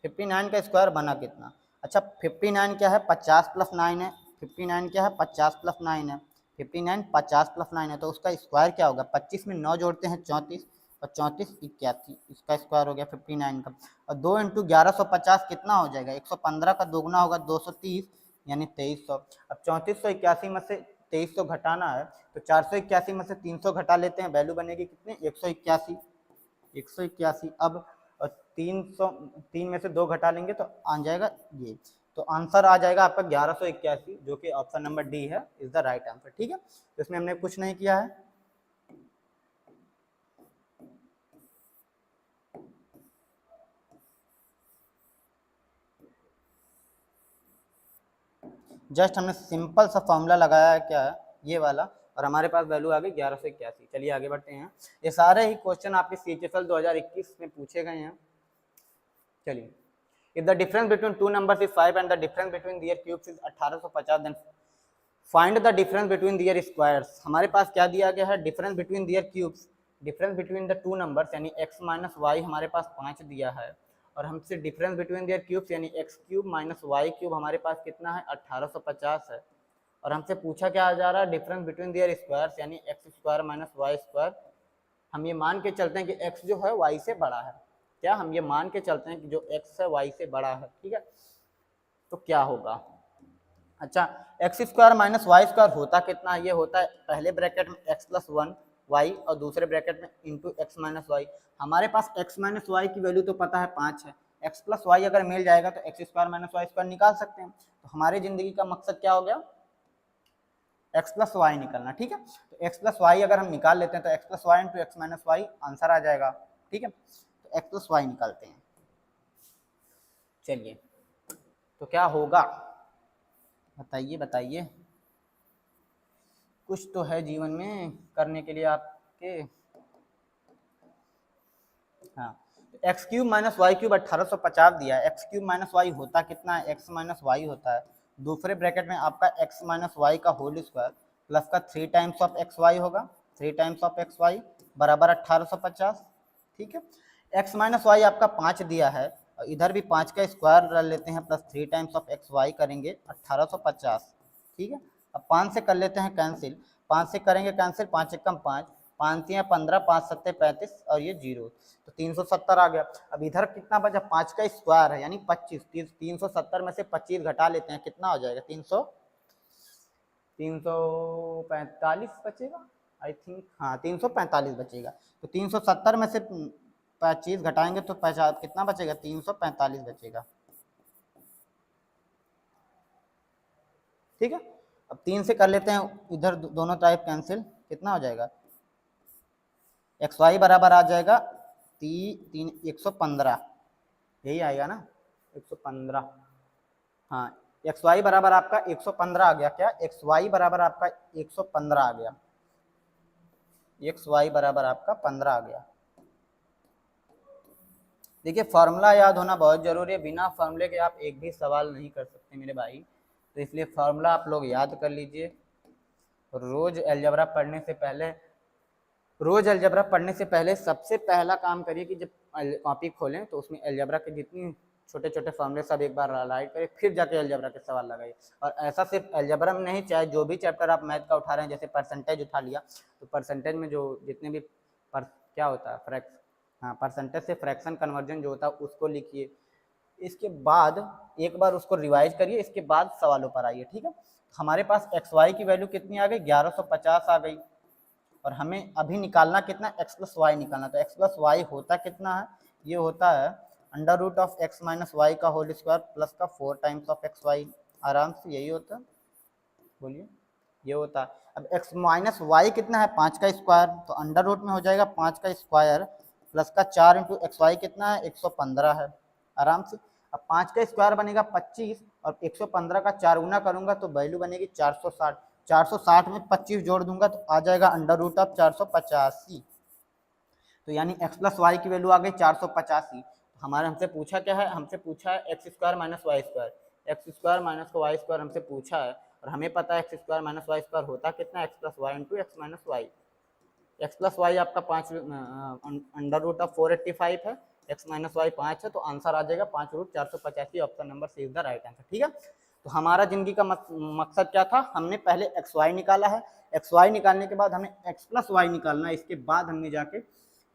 59 का स्क्वायर बना कितना, अच्छा 59 क्या है 50 प्लस 9 है, 59 क्या है 50 प्लस 9 है, 59 50 प्लस 9 है, तो उसका स्क्वायर क्या होगा, 25 में 9 जोड़ते हैं 34 और 34 81, इसका स्क्वायर हो गया 59 का। और 2 इंटू 1150 कितना हो जाएगा, 115 का दोगुना होगा 230 यानी 2300। अब 3481 में से 2300 घटाना है, तो 481 में से 300 घटा लेते हैं, वैल्यू बनेगी कितने 181, 181। अब 3 में से 2 घटा लेंगे तो आ जाएगा ये, तो आंसर आ जाएगा आपका 1181, जो कि ऑप्शन नंबर डी है इज द राइट आंसर। ठीक है, तो इसमें हमने कुछ नहीं किया है। जस्ट हमने सिंपल सा फॉर्मूला लगाया है, क्या है ये वाला, और हमारे पास वैल्यू आ गई 1181। चलिए आगे बढ़ते हैं। ये सारे ही क्वेश्चन आपके CHFL 2021 में पूछे गए हैं। चलिए, if the difference between two numbers is 5 and the difference between their cubes is 1850, then find the difference between their squares. हमारे पास क्या दिया गया है, difference between their cubes, difference between the two numbers यानी x माइनस वाई हमारे पास 5 दिया है, और हमसे डिफरेंस बिटवीन देयर क्यूब्स यानी x cube minus Y cube हमारे पास कितना है 1850 है, और हमसे पूछा क्या आ जा रहा है डिफरेंस बिटवीन देयर स्क्वायर्स यानी x square minus y square. हम ये मान के चलते हैं कि x जो है y से बड़ा है, क्या हम ये मान के चलते हैं कि जो x है y से बड़ा है, ठीक है। तो क्या होगा, अच्छा x square minus y square होता कितना, ये होता है पहले ब्रैकेट में x प्लस 1 वाई और दूसरे ब्रैकेट में इंटू एक्स माइनस वाई। हमारे पास x माइनस वाई की वैल्यू तो पता है 5 है, x प्लस वाई अगर मिल जाएगा तो x square minus y square निकाल सकते हैं। तो हमारी जिंदगी का मकसद क्या हो गया, x प्लस वाई निकलना, ठीक है। तो x प्लस वाई अगर हम निकाल लेते हैं तो x plus Y into x minus Y answer आ जाएगा, ठीक है। तो x प्लस वाई निकालते हैं। चलिए, तो क्या होगा बताइए बताइए, कुछ तो है जीवन में करने के लिए आपके। हाँ, x cube minus Y cube 1850 दिया है, एक्स क्यूब माइनस वाई होता कितना है, एक्स माइनस वाई होता है, दूसरे ब्रैकेट में आपका एक्स माइनस वाई का होल स्क्वायर प्लस का 3 टाइम्स ऑफ एक्स वाई होगा, 3 टाइम्स ऑफ एक्स वाई बराबर 1850, ठीक है। एक्स माइनस वाई आपका 5 दिया है, और इधर भी 5 का स्क्वायर रख लेते हैं plus 3 times of x y करेंगे 1850, ठीक है। अब 5 से कर लेते हैं कैंसिल, 5 से करेंगे कैंसिल, 5 एकम 5, 5 या 15, 5 सत्ते 35 और ये 0, तो 370 आ गया। अब इधर कितना बचा, 5 का स्क्वायर है यानी 25, 370 में से 25 घटा लेते हैं, कितना हो जाएगा 345 बचेगा आई थिंक, हाँ 345 बचेगा। तो 370 में से 25 घटाएंगे तो कितना बचेगा, 345 बचेगा, ठीक है। अब 3 से कर लेते हैं इधर दोनों टाइप कैंसिल, कितना हो जाएगा, एक्स वाई बराबर आ जाएगा 115, यही आएगा ना 115, हाँ एक्स वाई बराबर आपका 115 आ गया, क्या एक्स वाई बराबर आपका 115 आ गया, एक्स वाई बराबर आपका 15 आ गया। देखिए फार्मूला याद होना बहुत जरूरी है, बिना फार्मूले के आप एक भी सवाल नहीं कर सकते मेरे भाई, तो इसलिए फार्मूला आप लोग याद कर लीजिए। रोज अलजेब्रा पढ़ने से पहले सबसे पहला काम करिए कि जब कॉपी खोलें तो उसमें अलजेब्रा के जितनी छोटे छोटे फॉर्मूले सब एक बार राइट करें, फिर जाके अलजेब्रा के सवाल लगाइए। और ऐसा सिर्फ अलजेब्रा में नहीं, चाहे जो भी चैप्टर आप मैथ का उठा रहे हैं, जैसे परसेंटेज उठा लिया तो परसेंटेज में जो जितने भी क्या होता है परसेंटेज से फ्रैक्शन कन्वर्जन जो होता है उसको लिखिए, इसके बाद एक बार उसको रिवाइज करिए, इसके बाद सवालों पर आइए, ठीक है। हमारे पास एक्स वाई की वैल्यू कितनी आ गई, 1150 आ गई, और हमें अभी निकालना कितना, एक्स प्लस वाई निकालना। तो एक्स प्लस वाई होता कितना है, ये होता है under root of x minus Y का होल स्क्वायर प्लस का 4 टाइम्स ऑफ एक्स वाई, आराम से यही होता है, बोलिए ये होता है। अब एक्स माइनस वाई कितना है, 5 का स्क्वायर, तो अंडर रूट में हो जाएगा 5 का स्क्वायर प्लस का 4 इंटू एक्स वाई कितना है 115 है, आराम से। अब 5 का स्क्वायर बनेगा 25 और 115 का 4 गुना करूंगा तो वैल्यू बनेगी 460, 460 में 25 जोड़ दूंगा तो आ जाएगा अंडर रूट ऑफ 485, तो यानी एक्स प्लस वाई की वैल्यू आ गई 485। हमारे हमसे पूछा क्या है, हमसे पूछा है x square minus y square, x square minus का वाई स्क्वायर हमसे पूछा है, और हमें पता है x square minus y square होता कितना, x plus Y into x minus y. X plus y आपका 5 अंडर रूट ऑफ 485 है, एक्स माइनस वाई 5 है, तो आंसर आ जाएगा 5 root 485, option number C is the right answer, ठीक है। तो हमारा जिंदगी का मकसद क्या था, हमने पहले एक्स वाई निकाला है, एक्स वाई निकालने के बाद हमें एक्स प्लस वाई निकालना है, इसके बाद हमने जाके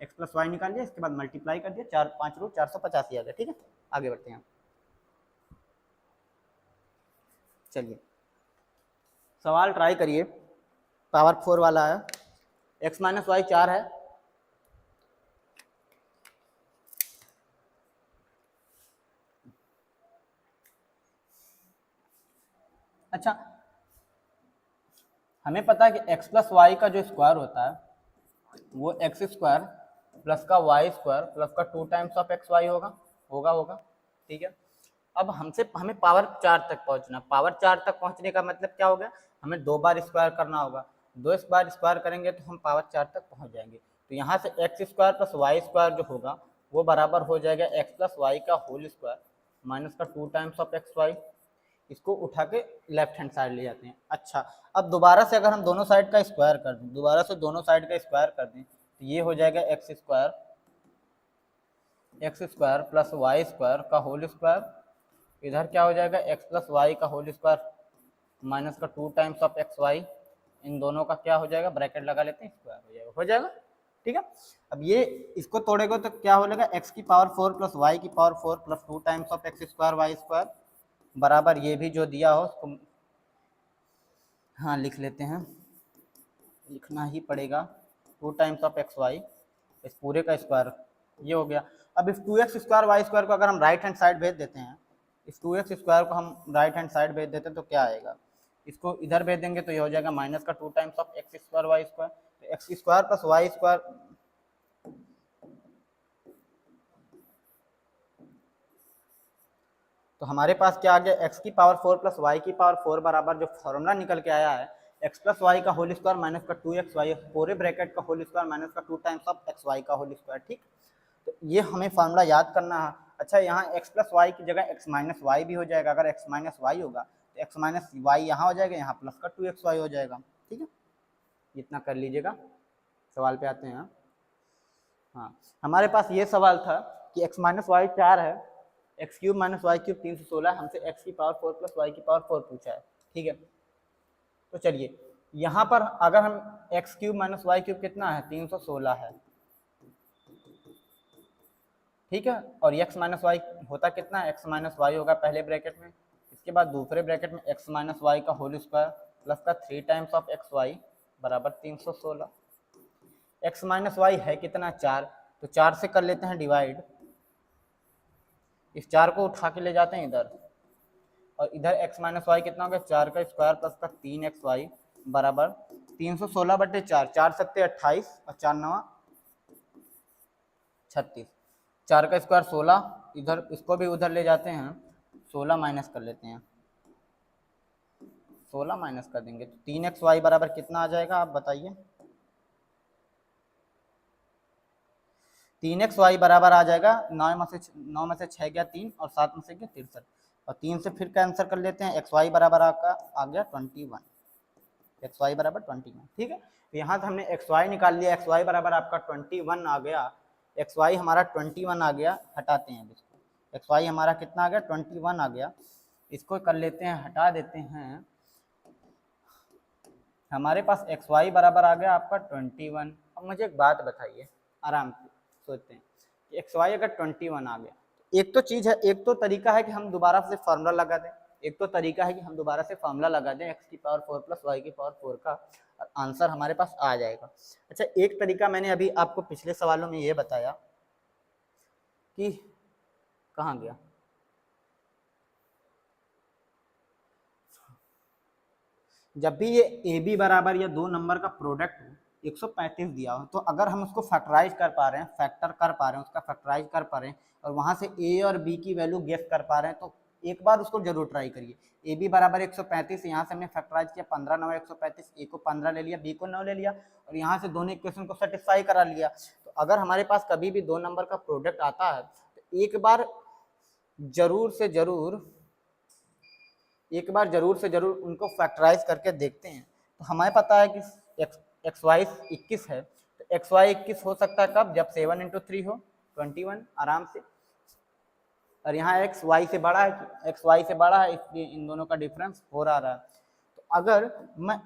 एक्स प्लस वाई निकाल लिया, इसके बाद मल्टीप्लाई कर दिया, 5 रूट 485 आ गया, ठीक है। आगे बढ़ते हैं, चलिए सवाल ट्राई करिए, पावर 4 वाला है, एक्स माइनस वाई 4 है, अच्छा हमें पता है कि एक्स प्लस वाई का जो स्क्वायर होता है वो एक्स स्क्वायर प्लस का वाई स्क्वायर प्लस का 2 टाइम्स ऑफ एक्स वाई होगा, ठीक है। अब हमें पावर 4 तक पहुंचना। पावर 4 तक पहुंचने का मतलब क्या हो गया, हमें 2 बार स्क्वायर करना होगा। 2 बार स्क्वायर करेंगे तो हम पावर 4 तक पहुंच जाएंगे। तो यहाँ से x square plus Y square जो होगा वो बराबर हो जाएगा एक्स प्लस वाई का होल स्क्वायर माइनस का 2 टाइम्स ऑफ एक्स वाई। इसको उठा के लेफ्ट हैंड साइड ले जाते हैं। अच्छा, अब दोबारा से अगर हम दोनों साइड का स्क्वायर कर दें, दोबारा से दोनों साइड का स्क्वायर कर दें तो ये हो जाएगा x square plus Y square का होल स्क्वायर, इधर क्या हो जाएगा एक्स प्लस वाई का होल स्क्वायर माइनस का 2 टाइम्स ऑफ एक्स वाई। इन दोनों का क्या हो जाएगा, ब्रैकेट लगा लेते हैं, स्क्वायर हो जाएगा। ठीक है, अब ये इसको तोड़ेगा तो क्या हो जाएगा एक्स की पावर 4 प्लस वाई की power 4 plus 2 times of x square Y square बराबर ये भी जो दिया हो उसको हाँ लिख लेते हैं, लिखना ही पड़ेगा 2 टाइम्स ऑफ एक्स वाई, इस पूरे का स्क्वायर ये हो गया। अब इस 2x स्क्वायर वाई स्क्वायर को अगर हम राइट हैंड साइड भेज देते हैं, इस 2x स्क्वायर को हम राइट हैंड साइड भेज देते हैं तो क्या आएगा, इसको इधर भेज देंगे तो ये हो जाएगा माइनस का 2 times of x square Y square. तो x square plus Y square तो हमारे पास क्या आ गया, एक्स की पावर 4 प्लस वाई की पावर 4 बराबर जो फॉर्मूला निकल के आया है एक्स प्लस वाई का होल स्क्वायर माइनस का 2x वाई पूरे ब्रैकेट का होल स्क्वायर माइनस का 2 टाइम्स ऑफ एक्स वाई का होल स्क्वायर। ठीक, तो ये हमें फार्मूला याद करना है। अच्छा, यहाँ x प्लस वाई की जगह x माइनस वाई भी हो जाएगा। अगर x माइनस वाई होगा तो x माइनस वाई यहाँ हो जाएगा, यहाँ प्लस का 2x वाई हो जाएगा। ठीक है, इतना कर लीजिएगा। सवाल पे आते हैं। हाँ, हमारे पास ये सवाल था कि x माइनस वाई 4 है, x cube minus Y cube 316, हमसे x की पावर 4 प्लस वाई की पावर 4 पूछा है। ठीक है, तो चलिए यहाँ पर अगर हम x cube minus Y cube कितना है 316 है। ठीक है, और x माइनस वाई होता कितना है, x माइनस वाई होगा पहले ब्रैकेट में, इसके बाद दूसरे ब्रैकेट में x माइनस वाई का होल स्क्वायर प्लस का 3 टाइम्स ऑफ एक्स वाई बराबर 316। x माइनस वाई है कितना 4, तो 4 से कर लेते हैं डिवाइड, इस 4 को उठा के ले जाते हैं इधर, और इधर x माइनस वाई कितना हो गया 4 का स्क्वायर प्लस का 3x वाई बराबर 316 बटे 4, 4 सत्ते 28 और 4 नवा 36, 4 का स्क्वायर 16, इधर इसको भी उधर ले जाते हैं, 16 माइनस कर लेते हैं, 16 माइनस कर देंगे तो 3x वाई बराबर कितना आ जाएगा आप बताइए। 3x वाई बराबर आ जाएगा 9 में से 6 गया 3 और 7 में से गया 63, और 3 से फिर कैंसिल कर लेते हैं, एक्स वाई बराबर आपका आ गया 21, एक्स वाई बराबर 21। ठीक है, तो यहाँ से हमने एक्स वाई निकाल लिया, एक्स वाई बराबर आपका 21 आ गया, एक्स वाई हमारा 21 आ गया, हटाते हैं इसको, एक्स वाई हमारा कितना आ गया 21 आ गया, इसको कर लेते हैं हटा देते हैं, हमारे पास एक्स वाई बराबर आ गया आपका 21। अब मुझे एक बात बताइए, आराम से सोचते हैं कि एक्स वाई अगर 21 आ गया, एक तो चीज़ है, एक तो तरीका है कि हम दोबारा से फार्मूला लगा दें, एक तो तरीका है कि हम दोबारा से फार्मूला लगा दें एक्स की पावर 4 प्लस वाई की पावर 4 का, और आंसर हमारे पास आ जाएगा। अच्छा, एक तरीका मैंने अभी आपको पिछले सवालों में ये बताया कि कहाँ गया, जब भी ये ए बी बराबर या दो नंबर का प्रोडक्ट हो 135 दिया हो, तो अगर हम उसको फैक्टराइज कर पा रहे हैं, फैक्टर कर पा रहे हैं, उसका फैक्टराइज कर पा रहे हैं और वहां से ए और बी की वैल्यू गेस कर पा रहे हैं, तो एक बार उसको जरूर ट्राई करिए। ए बी बराबर 135, यहाँ से हमने फैक्टराइज किया 15 9 135, ए को 15 ले लिया, बी को 9 ले लिया और यहाँ से दोनों इक्वेशन को सेटिस्फाई करा लिया। तो अगर हमारे पास कभी भी दो नंबर का प्रोडक्ट आता है तो एक बार जरूर से जरूर उनको फैक्टराइज करके देखते हैं। तो हमें पता है कि एक्स वाई 21 है, तो एक्स वाई 21 हो सकता है कब, जब 7 इंटू 3 हो 21 आराम से, और यहाँ एक्स वाई से बड़ा है, एक्स वाई से बड़ा है, इसलिए इन दोनों का डिफरेंस 4 आ रहा है। तो अगर मैं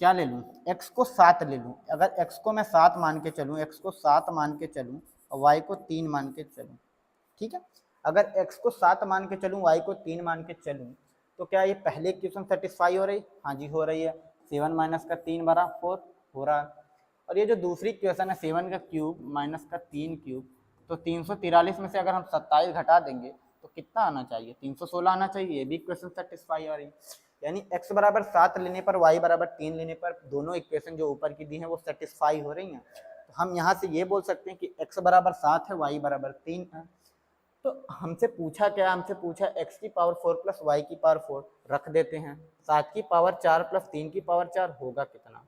क्या ले लूँ, एक्स को 7 ले लूँ, अगर एक्स को मैं 7 मान के चलूँ, एक्स को 7 मान के चलूँ और वाई को 3 मान के चलूँ, ठीक है, अगर एक्स को 7 मान के चलूँ वाई को 3 मान के चलूँ, तो क्या ये पहले इक्वेशन सेटिस्फाई हो रही, हाँ जी हो रही है, 7 माइनस का 3 बरा 4 हो रहा है। और ये जो दूसरी इक्वेशन है 7 का क्यूब माइनस का 3 क्यूब, तो 343 में से अगर हम 27 घटा देंगे तो कितना आना चाहिए, 316 आना चाहिए, ये भी इक्वेशन सेटिस्फाई हो रही है। यानी x बराबर 7 लेने पर y बराबर 3 लेने पर दोनों इक्वेशन जो ऊपर की दी हैं वो सेटिस्फाई हो रही हैं। तो हम यहाँ से ये बोल सकते हैं कि x बराबर 7 है, y बराबर 3 है। तो हमसे पूछा क्या, हमसे पूछा x की पावर 4 प्लस वाई की पावर 4, रख देते हैं। 7 की पावर 4 प्लस 3 की पावर 4 होगा कितना।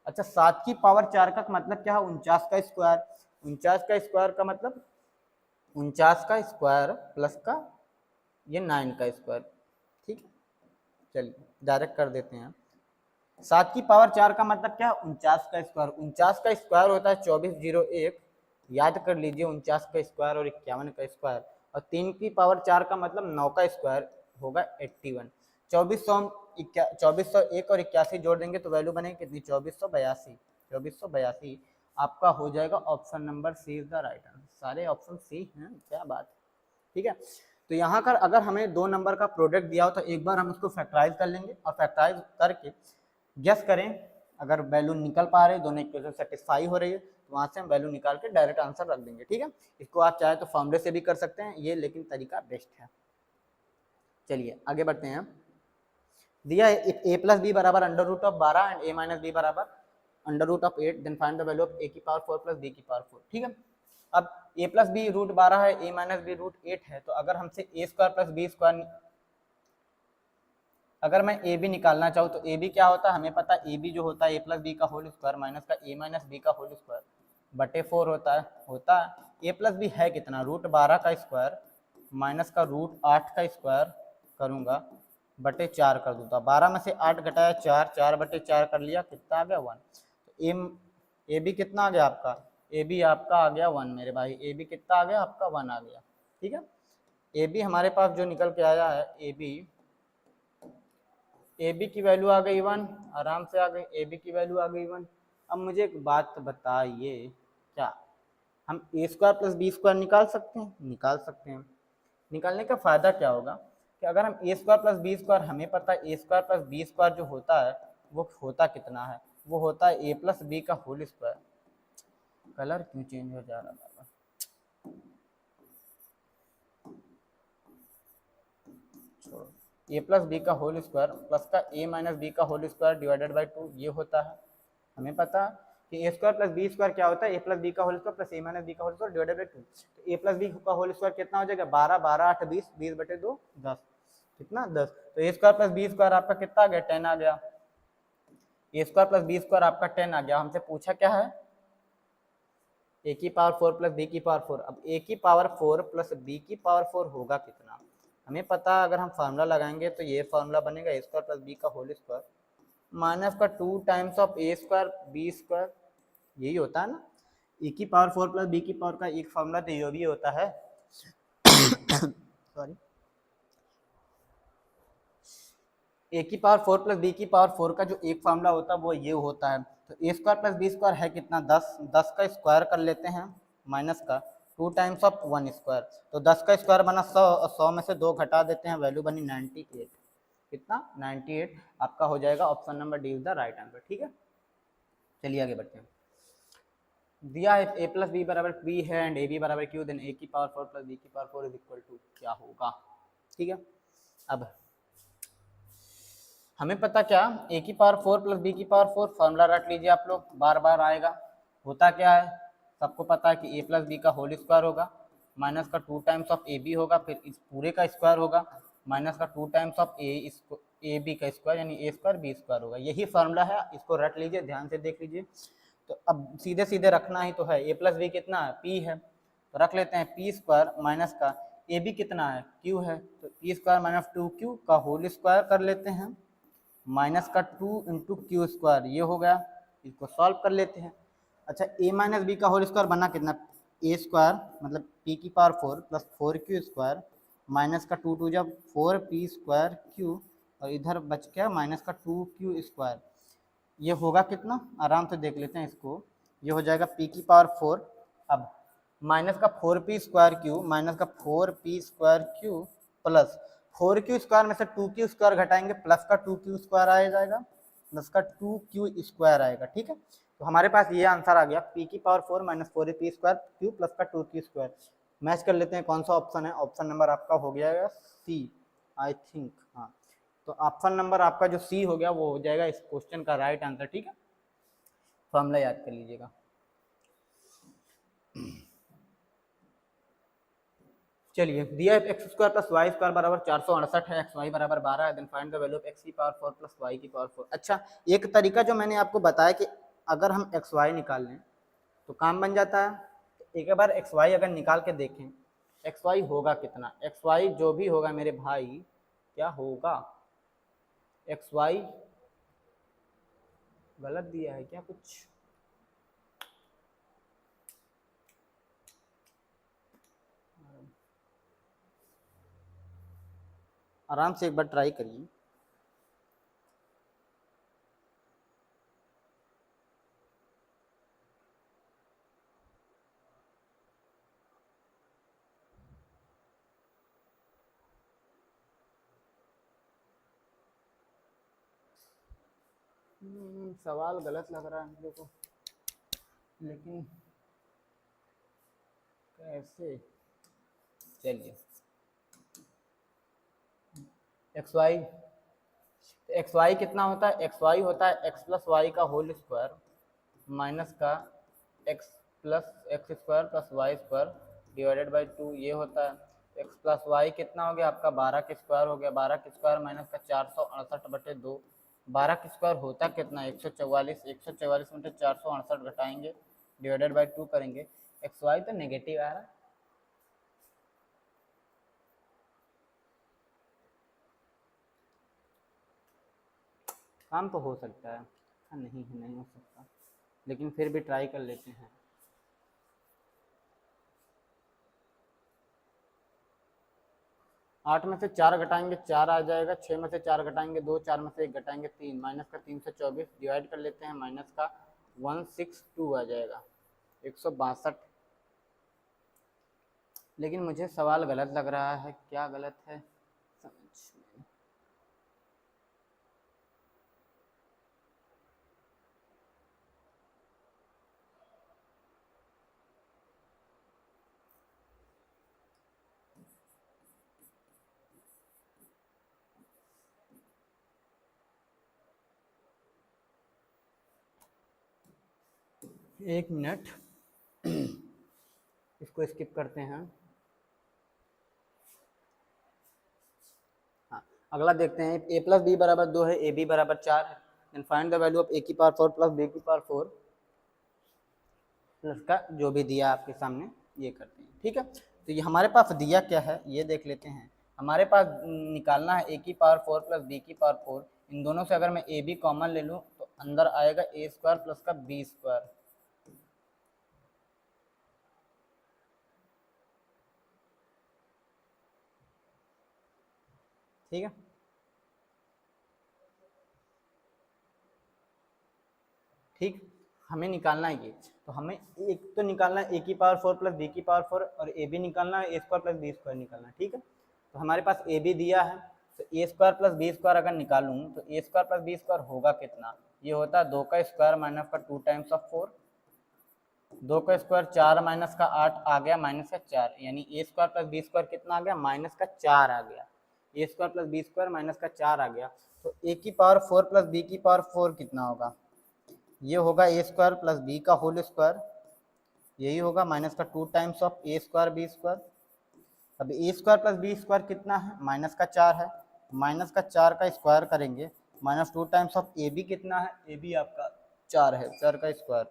अच्छा 7 की पावर 4 का मतलब क्या है, 49 का स्क्वायर। 49 का स्क्वायर का मतलब 49 का स्क्वायर प्लस का ये 9 का स्क्वायर, ठीक है। चलिए डायरेक्ट कर देते हैं। 7 की पावर 4 का मतलब क्या है, 49 का स्क्वायर। 49 का स्क्वायर होता है 2401, याद कर लीजिए 49 का स्क्वायर और 51 का स्क्वायर। और 3 की पावर 4 का मतलब 9 का स्क्वायर होगा 81। 2401 और 81 जोड़ देंगे तो वैल्यू बनेगी कितनी, 2482। 2482 आपका हो जाएगा option number C is the right answer. सारे ऑप्शन सी हैं, क्या बात है, ठीक है। तो यहाँ कर अगर हमें 2 नंबर का प्रोडक्ट दिया हो तो एक बार हम उसको फैक्टराइज कर लेंगे और फैक्टराइज करके गेस करें, अगर वैल्यू निकल पा रही है, दोनों इक्वेशन सेटिस्फाई हो रही है, तो वहाँ से हम वैल्यू निकाल के डायरेक्ट आंसर रख देंगे, ठीक है। इसको आप चाहे तो फॉर्मूले से भी कर सकते हैं ये, लेकिन तरीका बेस्ट है। चलिए आगे बढ़ते हैं। दिया है a प्लस बी बराबर under root of 12 and a minus B बराबर under root of 8, then find the value of a की पावर 4 प्लस b की पावर 4, ठीक है। अब a प्लस बी रूट 12 है, a माइनस बी रूट 8 है, तो अगर हमसे a square plus b square, अगर मैं ए बी निकालना चाहूँ तो ए बी क्या होता है, हमें पता है ए बी जो होता है ए प्लस बी का होल स्क्वायर माइनस का ए माइनस बी का होल स्क्वायर बटे 4 होता है। ए प्लस बी है कितना, रूट 12 का स्क्वायर माइनस का रूट 8 का स्क्वायर करूँगा बटे 4 कर दूँगा। 12 में से 8 घटाया 4, 4 बटे 4 कर लिया, कितना आ गया 1। तो ए बी कितना आ गया आपका, ए बी आपका आ गया 1 मेरे भाई। ए बी कितना आ गया आपका 1 आ गया, ठीक है। ए बी हमारे पास जो निकल के आया है, ए बी की वैल्यू आ गई 1, आराम से आ गई, ए बी की वैल्यू आ गई 1। अब मुझे एक बात बताइए, क्या हम ए स्क्वायर प्लस बी स्क्वायर निकाल सकते हैं, निकाल सकते हैं। निकालने का फ़ायदा क्या होगा कि अगर हम ए स्क्वायर प्लस बी स्क्वायर, हमें पता है A square plus B square जो होता है वो होता कितना है, वो होता है ए प्लस बी का होल स्क्वायर। कलर क्यों चेंज हो जा रहा है, छोड़ो। ए प्लस बी का होल स्क्वायर प्लस का ए माइनस बी का होल स्क्वायर डिवाइडेड बाई 2, ये होता है। हमें पता कि A square plus B square क्या होता है, ए प्लस बी का whole square plus A minus B का होल स्क्वायर डिवाइडेड बाई 2। तो ए प्लस बी का होल स्क्वायर कितना हो जाएगा, 12, 12 8 20, 20 बटे 2 10, कितना 10। तो ए स्क्वायर प्लस बी स्क्वायर आपका कितना आ गया, 10 आ गया। A square plus B square आपका 10 आ गया। हमसे पूछा क्या है, ए की पावर 4 प्लस बी की पावर 4। अब ए की पावर 4 प्लस बी की पावर 4 होगा कितना, हमें पता है। अगर हम फार्मूला लगाएंगे तो ये फार्मूला बनेगा ए स्क्वायर प्लस बी का होल स्क्वायर माइनस का 2 times of A square B square, यही होता है ना। ए की पावर 4 प्लस बी की पावर का एक फार्मूला तो ये भी होता है सॉरी, ए की पावर 4 प्लस बी की पावर 4 का जो एक फार्मूला होता है वो ये होता है। तो ए स्क्वायर प्लस बी स्क्वायर है कितना, 10, 10 का स्क्वायर कर लेते हैं माइनस का 2 टाइम्स ऑफ 1 स्क्वायर, तो 10 का स्क्वायर बना 100, 100 में से 2 घटा देते हैं, वैल्यू बनी 98, कितना 98 आपका हो जाएगा। Option number D is the right answer, ठीक है। चलिए आगे बढ़ते हैं। दिया है ए प्लस बी बराबर बी है एंड ए बी बराबर क्यू, देन ए की पावर 4 प्लस बी की पावर 4 इज इक्वल टू क्या होगा, ठीक है। अब हमें पता क्या, ए की पावर 4 प्लस बी की पावर 4 फॉर्मूला रट लीजिए आप लोग, बार बार आएगा। होता क्या है, सबको पता है कि ए प्लस बी का होल स्क्वायर होगा माइनस का 2 टाइम्स ऑफ ए बी होगा, फिर इस पूरे का स्क्वायर होगा माइनस का 2 टाइम्स ऑफ ए बी का स्क्वायर, यानी ए स्क्वायर बी स्क्वायर होगा। यही फार्मूला है, इसको रट लीजिए, ध्यान से देख लीजिए। तो अब सीधे सीधे रखना ही तो है, ए प्लस बी कितना है, पी है, तो रख लेते हैं पी स्क्वायर माइनस का ए बी कितना है, क्यू है, तो पी स्क्वायर माइनस 2q का होल स्क्वायर कर लेते हैं माइनस का 2 इंटू क्यू स्क्वायर, ये हो गया। इसको सॉल्व कर लेते हैं। अच्छा ए माइनस बी का होल स्क्वायर बना कितना, ए स्क्वायर मतलब पी की power 4 plus 4q square minus का 2 जब 4p स्क्वायर q, और इधर बच गया माइनस का 2q स्क्वायर, ये होगा कितना, आराम से देख लेते हैं इसको, ये हो जाएगा p की पावर 4, अब माइनस का 4p स्क्वायर q माइनस का 4p square q plus 4q square में से 2q स्क्वायर घटाएंगे प्लस का 2q स्क्वायर आ जाएगा, प्लस का 2q स्क्वायर आएगा, ठीक है। तो हमारे पास ये आंसर आ गया, p की power 4 minus 4p square q plus का 2q स्क्वायर। मैच कर लेते हैं कौन सा ऑप्शन है, ऑप्शन नंबर आपका हो गया सी आई थिंक, हाँ। तो ऑप्शन नंबर आपका जो सी हो गया वो हो जाएगा इस क्वेश्चन का राइट आंसर, ठीक है। फॉर्मूला याद कर लीजिएगा। चलिए दिया x square plus Y square बराबर 468 है, एक्स वाई बराबर 12 है, then find the value of x की पावर 4 प्लस वाई की पावर 4। अच्छा, एक तरीका जो मैंने आपको बताया कि अगर हम एक्स वाई निकाल लें तो काम बन जाता है। एक बार एक्स वाई अगर निकाल के देखें, एक्स वाई होगा कितना, एक्स वाई जो भी होगा मेरे भाई क्या होगा, एक्स वाई गलत दिया है क्या कुछ, आराम से एक बार ट्राई करिए। सवाल गलत लग रहा है मेरे को, लेकिन कैसे, चलिए एक्स वाई कितना होता है, एक्स वाई होता है एक्स प्लस वाई का होल स्क्वायर माइनस का x plus x square plus Y square divided by 2, ये होता है। एक्स प्लस वाई कितना हो गया आपका 12 का स्क्वायर हो गया, 12 का स्क्वायर माइनस का 468/2, 12 का स्क्वायर होता कितना 144, 144 में 468 घटाएंगे डिवाइडेड बाई 2 करेंगे, एक्स वाई तो नेगेटिव आ रहा है। काम तो हो सकता है, नहीं हो सकता, लेकिन फिर भी ट्राई कर लेते हैं। आठ में से 4 घटाएंगे 4 आ जाएगा, 6 में से 4 घटाएंगे 2, 4 में से 1 घटाएंगे 3, माइनस का 3 से 24 डिवाइड कर लेते हैं, माइनस का 162 आ जाएगा 162। लेकिन मुझे सवाल गलत लग रहा है, क्या गलत है समझ में। एक मिनट इसको स्किप करते हैं। हाँ, अगला देखते हैं, ए प्लस बी बराबर 2 है, ए बी बराबर 4 है, then find the value of A की पावर 4 प्लस बी की पावर 4 प्लस का जो भी दिया आपके सामने ये करते हैं। ठीक है, तो ये हमारे पास दिया क्या है ये देख लेते हैं। हमारे पास निकालना है ए की पावर 4 प्लस बी की पावर 4, इन दोनों से अगर मैं ए बी कॉमन ले लूँ तो अंदर आएगा ए स्क्वायर प्लस का बी स्क्वायर। ठीक है, ठीक, हमें निकालना है ये, तो हमें एक तो निकालना है ए की पावर 4 प्लस बी की पावर 4 और ए बी निकालना है, A square plus B square निकालना है। ठीक है, तो हमारे पास ए बी दिया है, तो ए स्क्वायर प्लस बी स्क्वायर अगर निकालूँ तो ए स्क्वायर प्लस बी स्क्वायर होगा कितना, ये होता है 2 का स्क्वायर माइनस का 2 टाइम्स ऑफ 4, 2 का स्क्वायर 4 माइनस का 8 आ गया माइनस का 4, यानी ए स्क्वायर प्लस बी स्क्वायर कितना आ गया माइनस का 4 आ गया, A square plus B square minus का 4 आ गया। तो ए की पावर 4 प्लस बी की पावर 4 कितना होगा, ये होगा ए स्क्वायर प्लस बी का होल स्क्वायर, यही होगा माइनस का 2 times of A square B square. अब A square plus B square कितना है माइनस का 4 है, माइनस का 4 का स्क्वायर करेंगे, minus 2 times of A b कितना है, ए बी आपका 4 है, 4 का स्क्वायर,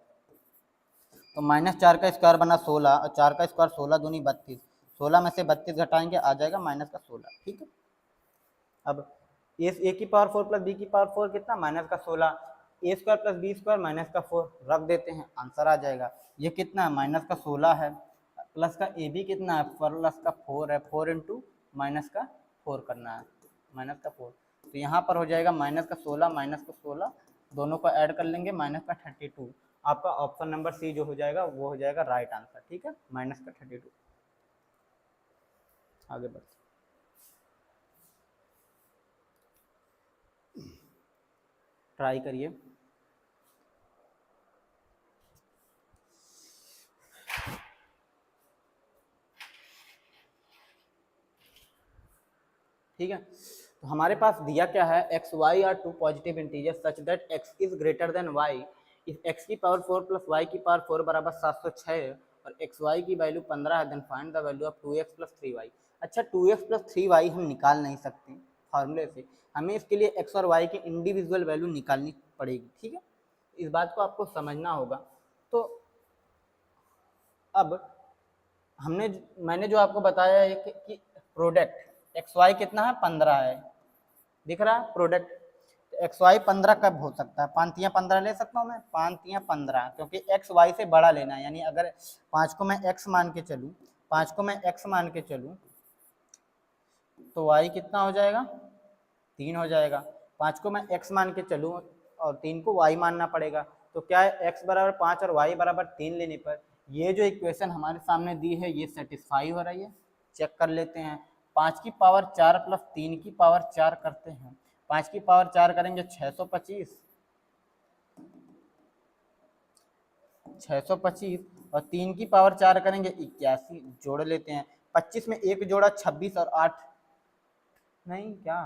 तो माइनस 4 का स्क्वायर बना 16 और 4 का स्क्वायर 16 दूनी 32, 16 में से 32 घटाएंगे आ जाएगा माइनस का 16। ठीक है, अब ए की पावर 4 प्लस बी की पावर 4 कितना माइनस का 16, A square plus B square minus का 4 रख देते हैं, आंसर आ जाएगा। ये कितना है माइनस का 16 है, प्लस का ए बी कितना है प्लस का 4 है, 4 इंटू माइनस का 4 करना है, माइनस का 4, तो यहाँ पर हो जाएगा माइनस का 16 माइनस का 16, दोनों को ऐड कर लेंगे माइनस का 32, आपका ऑप्शन नंबर सी जो हो जाएगा वो हो जाएगा राइट आंसर। ठीक है, माइनस का 32। आगे बढ़ते ट्राई करिए। ठीक है, तो हमारे पास दिया क्या है, x y are 2 positive integer such that x is greater than y, if x की पावर 4 प्लस वाई की पावर 4 बराबर 706 और एक्स वाई की वैल्यू 15 है, then find the value of 2x plus 3y। अच्छा 2x प्लस 3y हम निकाल नहीं सकते फार्मूले से, हमें इसके लिए x और y की इंडिविजुअल वैल्यू निकालनी पड़ेगी, ठीक है, इस बात को आपको समझना होगा। तो अब मैंने जो आपको बताया है कि प्रोडक्ट एक्स वाई कितना है 15 है, दिख रहा है प्रोडक्ट एक्स वाई 15 कब हो सकता है, 5 या 15 ले सकता हूँ मैं, 5 या 15, क्योंकि एक्स वाई से बड़ा लेना है, यानी अगर 5 को मैं एक्स मान के चलूँ, 5 को मैं एक्स मान के चलूँ तो वाई कितना हो जाएगा 3 हो जाएगा, 5 को मैं एक्स मान के चलूँ और 3 को वाई मानना पड़ेगा, तो क्या है एक्स बराबर 5 और वाई बराबर 3 लेने पर ये जो इक्वेशन हमारे सामने दी है ये सेटिस्फाई हो रही है। चेक कर लेते हैं, 5 की पावर 4 प्लस 3 की पावर 4 करते हैं, 5 की पावर 4 करेंगे 625 और 3 की पावर 4 करेंगे 81, जोड़ लेते हैं, 25 में एक जोड़ा 26 और 8 नहीं क्या,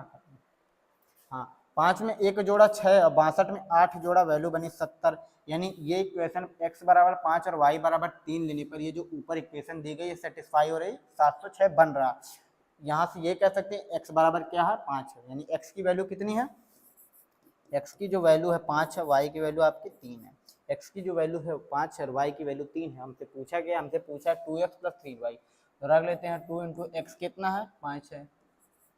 हाँ 5 में एक जोड़ा 6 और 62 में 8 जोड़ा वैल्यू बनी 70, यानी ये इक्वेशन x बराबर 5 और y बराबर 3 लेने पर ये जो ऊपर इक्वेशन दी गई है सेटिस्फाई हो रही, 706 बन रहा। यहाँ से ये कह सकते हैं x बराबर क्या है 5 है, यानी x की वैल्यू कितनी है, x की जो वैल्यू है 5 है, y की वैल्यू आपकी 3 है, x की जो वैल्यू है 5 है और y की वैल्यू 3 है। हमसे पूछा गया, हमसे पूछा 2x प्लस 3y, तो रख लेते हैं 2 इंटू एक्स कितना है 5 है,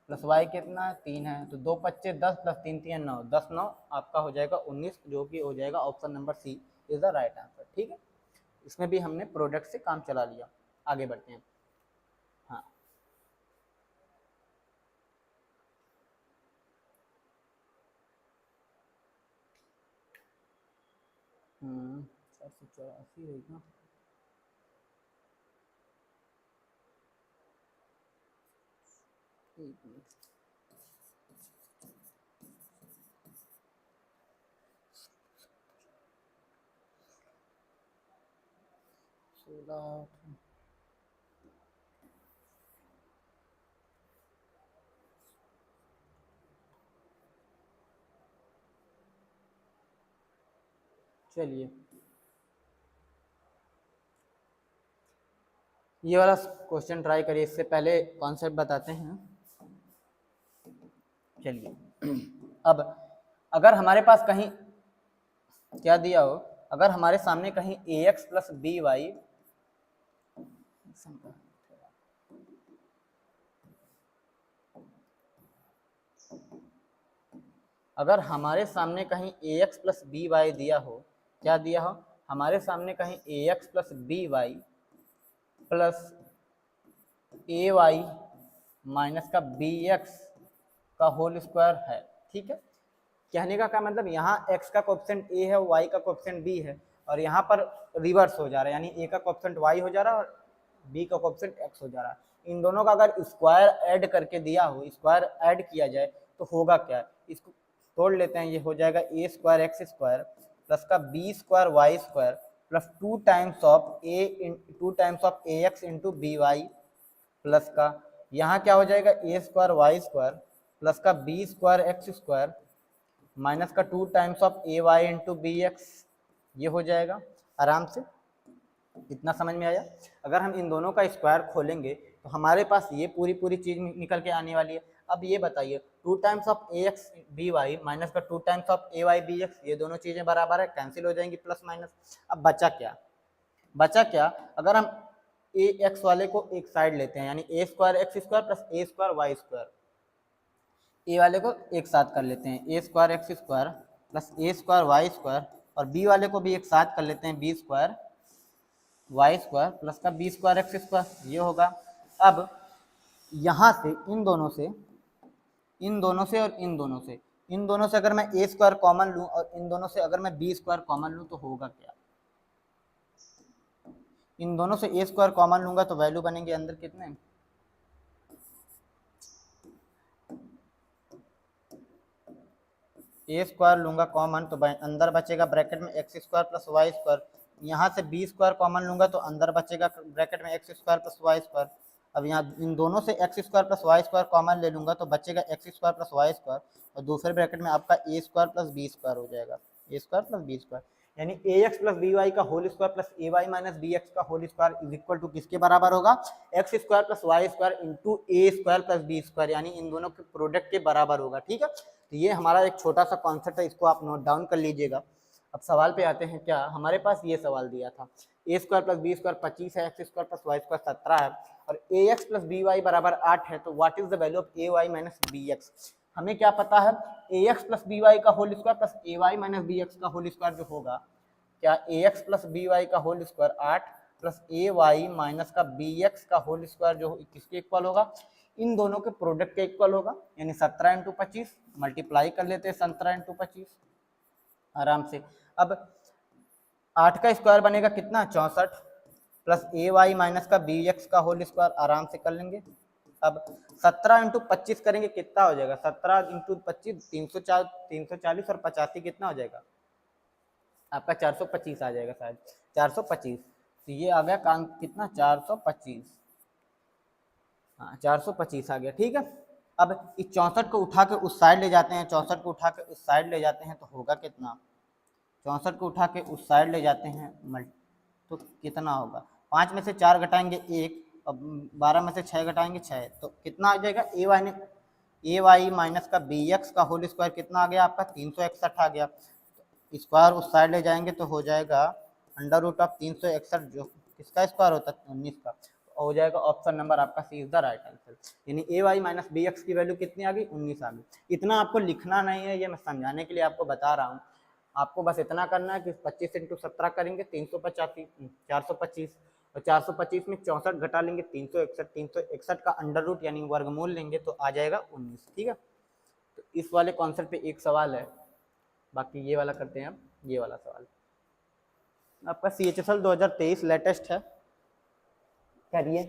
प्लस वाई कितना है 3 है, तो 2 25 10 प्लस 3 3 9, 10 9 आपका हो जाएगा 19, जो कि हो जाएगा option number C is the right answer, ठीक है। इसमें भी हमने प्रोडक्ट से काम चला लिया, आगे बढ़ते हैं। हाँ हम्म 484 होगा, एक मिनट, चलिए ये वाला क्वेश्चन ट्राई करिए, इससे पहले कॉन्सेप्ट बताते हैं। चलिए अब अगर हमारे पास कहीं क्या दिया हो, अगर हमारे सामने कहीं ax प्लस बी वाई, अगर हमारे सामने कहीं ax प्लस बी वाई दिया हो, क्या दिया हो, हमारे सामने कहीं ax plus B Y plus ए वाई माइनस का बी एक्स का होल स्क्वायर है, ठीक है। कहने का क्या मतलब, यहाँ x का कोएफिशिएंट a है, y का कोएफिशिएंट b है, और यहाँ पर रिवर्स हो जा रहा है, यानी a का कोएफिशिएंट y हो जा रहा है और b का कोएफिशिएंट x हो जा रहा है। इन दोनों का अगर स्क्वायर ऐड करके दिया हो, स्क्वायर ऐड किया जाए तो होगा क्या, इसको तोड़ लेते हैं, ये हो जाएगा a square x square plus का b square Y square plus 2 times of a x into b Y plus का यहाँ क्या हो जाएगा a square Y square plus का b square x square minus का 2 times of a y into b x, ये हो जाएगा आराम से। इतना समझ में आया। अगर हम इन दोनों का स्क्वायर खोलेंगे तो हमारे पास ये पूरी चीज निकल के आने वाली है। अब ये बताइए 2 times of a x b y minus का 2 times of a y b x, ये दोनों चीजें बराबर है, कैंसिल हो जाएंगी प्लस माइनस। अब बचा क्या, अगर हम ए एक्स वाले को एक साइड लेते हैं, यानी ए square x square plus A square Y square, a वाले को एक साथ कर लेते हैं, a square x square plus A square Y square, और बी वाले को भी एक साथ कर लेते हैं, b square Y square plus का बी स्क्वायर एक्स स्क्वायर, ये होगा। अब यहाँ से इन दोनों से और इन दोनों से अगर मैं ए स्क्वायर कॉमन लूँ और इन दोनों से अगर मैं बी स्क्वायर कॉमन लूँ तो होगा क्या, इन दोनों से ए स्क्वायर कॉमन लूंगा तो वैल्यू बनेंगे अंदर कितने, ए स्क्वायर लूंगा कॉमन तो अंदर बचेगा ब्रैकेट में x square plus Y square, यहाँ से बी स्क्वायर कॉमन लूंगा तो अंदर बचेगा ब्रैकेट में x square plus Y square. अब यहाँ इन दोनों से x square plus Y square common ले लूंगा तो बचेगा x square plus Y square, और दूसरे ब्रैकेट में आपका a square plus B square हो जाएगा, a square plus B square. यानी a x plus B y का होल स्क्वायर प्लस ए वाई माइनस बी एक्स का whole square is equal to किसके बराबर होगा, x square plus Y square into A square plus B square, यानी इन दोनों के प्रोडक्ट के बराबर होगा। ठीक है, तो ये हमारा एक छोटा सा कॉन्सेप्ट है, इसको आप नोट डाउन कर लीजिएगा। अब सवाल पे आते हैं, क्या हमारे पास ये सवाल दिया था, ए स्क्वायर प्लस बी स्क्वायर 25 है, x square plus Y square 17 है और a x plus B y बराबर 8 है, तो what is the value of a Y minus b x. हमें क्या पता है, a x plus B y का होल स्क्वायर प्लस ए वाई माइनस बी एक्स का होल स्क्वायर जो होगा, क्या a x plus B y का होल स्क्वायर 8 प्लस ए वाई माइनस का बी एक्स का होल स्क्वायर जो किसके इक्वल होगा, इन दोनों के प्रोडक्ट के इक्वल होगा, यानी 17 इंटू 25 मल्टीप्लाई कर लेते हैं 17 इंटू 25 आराम से। अब 8 का स्क्वायर बनेगा कितना 64 प्लस ए वाई माइनस का बी एक्स का होल स्क्वायर आराम से कर लेंगे। अब 17 इंटू 25 करेंगे कितना हो जाएगा, 17 इंटू 25 340 और 85 कितना हो जाएगा आपका 425 आ जाएगा शायद 425, तो ये आ गया काम कितना 425, हाँ 425 आ गया। ठीक है, अब इस 64 को उठा के उस साइड ले जाते हैं, 64 को उठा के उस साइड ले जाते हैं तो होगा कितना, 64 को उठा के उस साइड ले जाते हैं तो कितना होगा, 5 में से 4 घटाएंगे 1 और 12 में से 6 घटाएंगे 6, तो कितना आ जाएगा ए वाई माइनस का बी एक्स का होल स्क्वायर कितना आ गया आपका 361 आ गया, स्क्वायर उस साइड ले जाएंगे तो हो जाएगा अंडर रूट ऑफ 361 जो किसका स्क्वायर होता है 19 का, हो जाएगा ऑप्शन नंबर आपका सी इज द राइट आंसर। यानी ए वाई माइनस बी एक्स की वैल्यू कितनी आ गई 19 आ गई। इतना आपको लिखना नहीं है, ये मैं समझाने के लिए आपको बता रहा हूँ, आपको बस इतना करना है कि 25 इंटू 17 करेंगे 385 425 और 425 में 64 घटा लेंगे 361 का अंडर रूट यानी वर्गमूल लेंगे तो आ जाएगा 19। ठीक है, तो इस वाले कॉन्सेप्ट पे एक सवाल है, बाकी ये वाला करते हैं हम। ये वाला सवाल आपका CHSL 2023 लेटेस्ट है, करिए।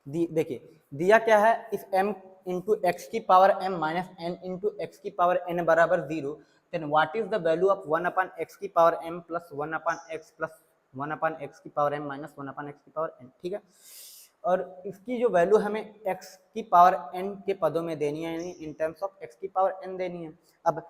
देखिए दिया क्या है, इफ m इंटू एक्स की power m minus n into x की पावर n बराबर 0 then what is the value of 1 upon x की power m plus 1 upon x plus 1 upon x की power m minus 1 upon x की power n। ठीक है, और इसकी जो वैल्यू हमें x की पावर n के पदों में देनी है, यानी इन टर्म्स ऑफ x की पावर n देनी है। अब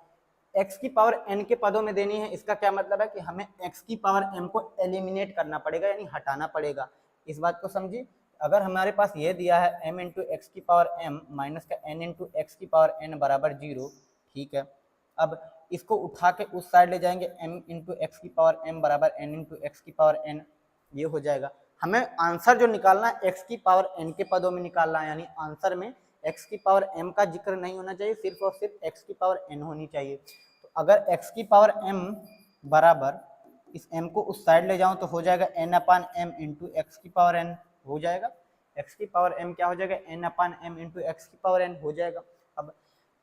x की पावर n के पदों में देनी है, इसका क्या मतलब है कि हमें x की पावर m को एलिमिनेट करना पड़ेगा, यानी हटाना पड़ेगा। इस बात को समझिए, अगर हमारे पास ये दिया है m इंटू एक्स की पावर m माइनस का n इंटू एक्स की पावर n बराबर 0, ठीक है, अब इसको उठा के उस साइड ले जाएंगे m इंटू एक्स की पावर m बराबर n इंटू एक्स की पावर n, ये हो जाएगा। हमें आंसर जो निकालना है x की पावर n के पदों में निकालना है, यानी आंसर में x की पावर m का जिक्र नहीं होना चाहिए, सिर्फ और सिर्फ x की पावर n होनी चाहिए। तो अगर x की पावर m बराबर इस m को उस साइड ले जाऊं तो हो जाएगा n अपान m इंटू एक्स की पावर n हो जाएगा, x की पावर m क्या हो जाएगा n अपान m इंटू एक्स की पावर n हो जाएगा। अब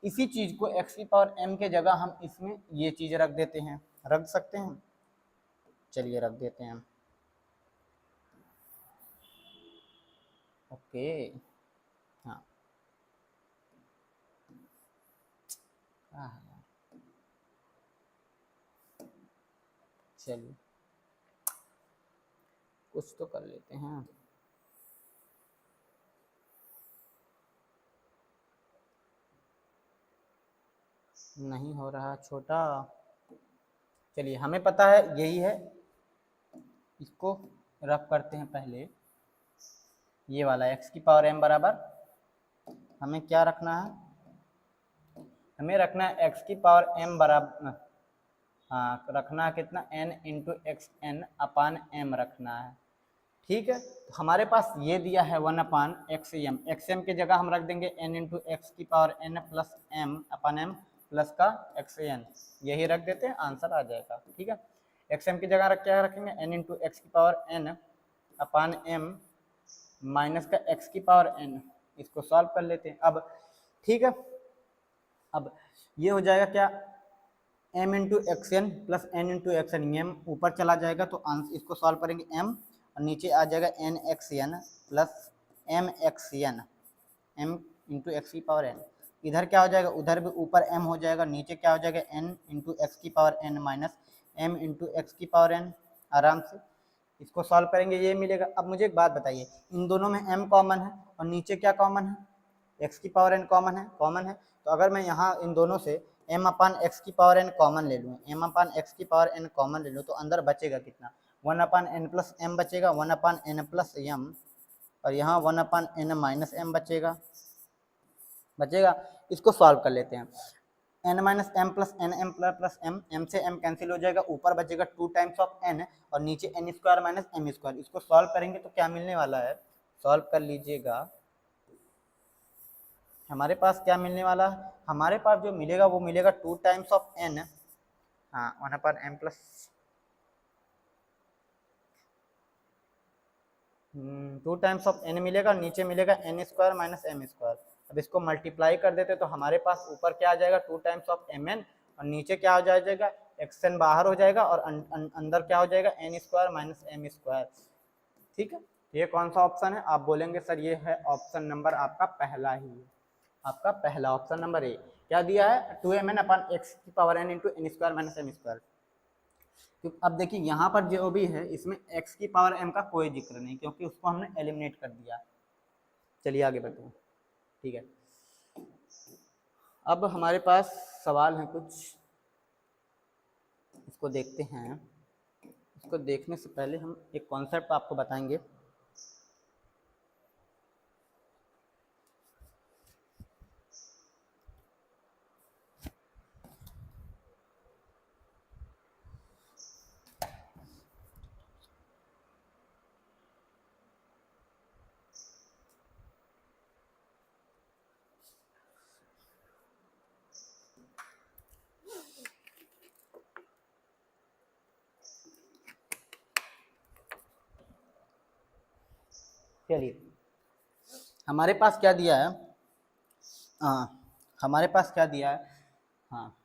इसी चीज को x की पावर m के जगह हम इसमें ये चीज रख देते हैं, रख सकते हैं, चलिए रख देते हैं हम, ओके हाँ चलिए कुछ तो कर लेते हैं। नहीं हो रहा छोटा, चलिए हमें पता है यही है, इसको रफ करते हैं पहले। ये वाला x की पावर m बराबर हमें क्या रखना है, हमें रखना है x की पावर m बराबर, हाँ रखना है कितना n इंटू एक्स एन अपान m रखना है। ठीक है, तो हमारे पास ये दिया है 1 अपान एक्स एम की जगह हम रख देंगे n इंटू एक्स की पावर n प्लस m अपान m प्लस का एक्स एन, यही रख देते हैं, आंसर आ जाएगा। ठीक है, एक्स एम की जगह क्या रखेंगे n इंटू एक्स की पावर n अपान m माइनस का x की पावर n, इसको सॉल्व कर लेते हैं। अब ठीक है, अब ये हो जाएगा क्या m into x n plus n into x n, m ऊपर चला जाएगा तो इसको सॉल्व करेंगे m और नीचे आ जाएगा n x n plus m x n, m into x की पावर n, इधर क्या हो जाएगा, उधर भी ऊपर m हो जाएगा, नीचे क्या हो जाएगा n इंटू एक्स की power n minus m into x की पावर n, आराम से इसको सॉल्व करेंगे ये मिलेगा। अब मुझे एक बात बताइए, इन दोनों में m कॉमन है और नीचे क्या कॉमन है, x की पावर n कॉमन है, तो अगर मैं यहाँ इन दोनों से m अपान एक्स की पावर n कॉमन ले लूँ, m अपान एक्स की पावर n कॉमन ले लूँ तो अंदर बचेगा कितना, 1 अपान एन प्लस एम बचेगा, 1 अपान एन प्लस एम, और यहाँ 1 अपान एन माइनस एम बचेगा। इसको सॉल्व कर लेते हैं। n minus m plus n m plus m, m से m कैंसिल हो जाएगा, ऊपर बचेगा 2 टाइम्स ऑफ n और नीचे n square minus M square. इसको सॉल्व करेंगे तो क्या मिलने वाला है, सॉल्व कर लीजिएगा, हमारे पास क्या मिलने वाला है, हमारे पास जो मिलेगा वो मिलेगा 2 टाइम्स ऑफ n, हाँ 1 upon M plus 2 times of n मिलेगा, नीचे मिलेगा n square minus M square. अब इसको मल्टीप्लाई कर देते तो हमारे पास ऊपर क्या आ जाएगा 2 टाइम्स ऑफ एम एन और नीचे क्या हो जाएगा एक्स एन बाहर हो जाएगा और अंदर क्या हो जाएगा n square minus M square. ठीक है, ये कौन सा ऑप्शन है, आप बोलेंगे सर ये है ऑप्शन नंबर आपका पहला ही है, आपका पहला ऑप्शन नंबर ए। क्या दिया है 2mn अपान एक्स की power n into n square minus M square. अब देखिए यहाँ पर जो भी है इसमें x की पावर m का कोई जिक्र नहीं क्योंकि उसको हमने एलिमिनेट कर दिया। चलिए आगे बढ़ते, ठीक है। अब हमारे पास सवाल है कुछ, इसको देखते हैं। इसको देखने से पहले हम एक कॉन्सेप्ट आपको बताएंगे। चलिए हमारे पास क्या दिया है, हमारे पास क्या दिया है, हाँ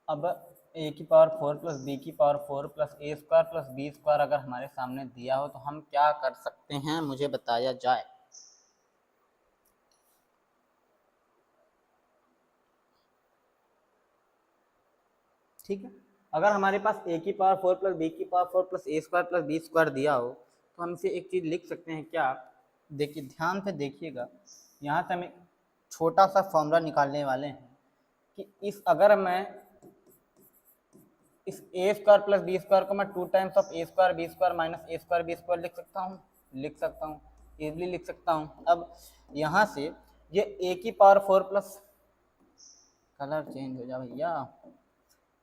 अब a की पावर 4 प्लस बी की पावर 4 प्लस ए स्क्वायर प्लस बी स्क्वायर अगर हमारे सामने दिया हो तो हम क्या कर सकते हैं, मुझे बताया जाए। ठीक है, अगर हमारे पास a की पावर 4 प्लस बी की पावर 4 प्लस ए स्क्वायर प्लस बी स्क्वायर दिया हो तो हम इसे एक चीज़ लिख सकते हैं क्या, देखिए ध्यान से देखिएगा, यहाँ से हमें छोटा सा फॉर्मूला निकालने वाले हैं कि इस अगर मैं इस a square plus B square को मैं 2 times of A square B square minus a square B square लिख सकता हूँ, इजली लिख सकता हूँ। अब यहाँ से ये ए की पावर 4 प्लस, कलर चेंज हो जा भैया,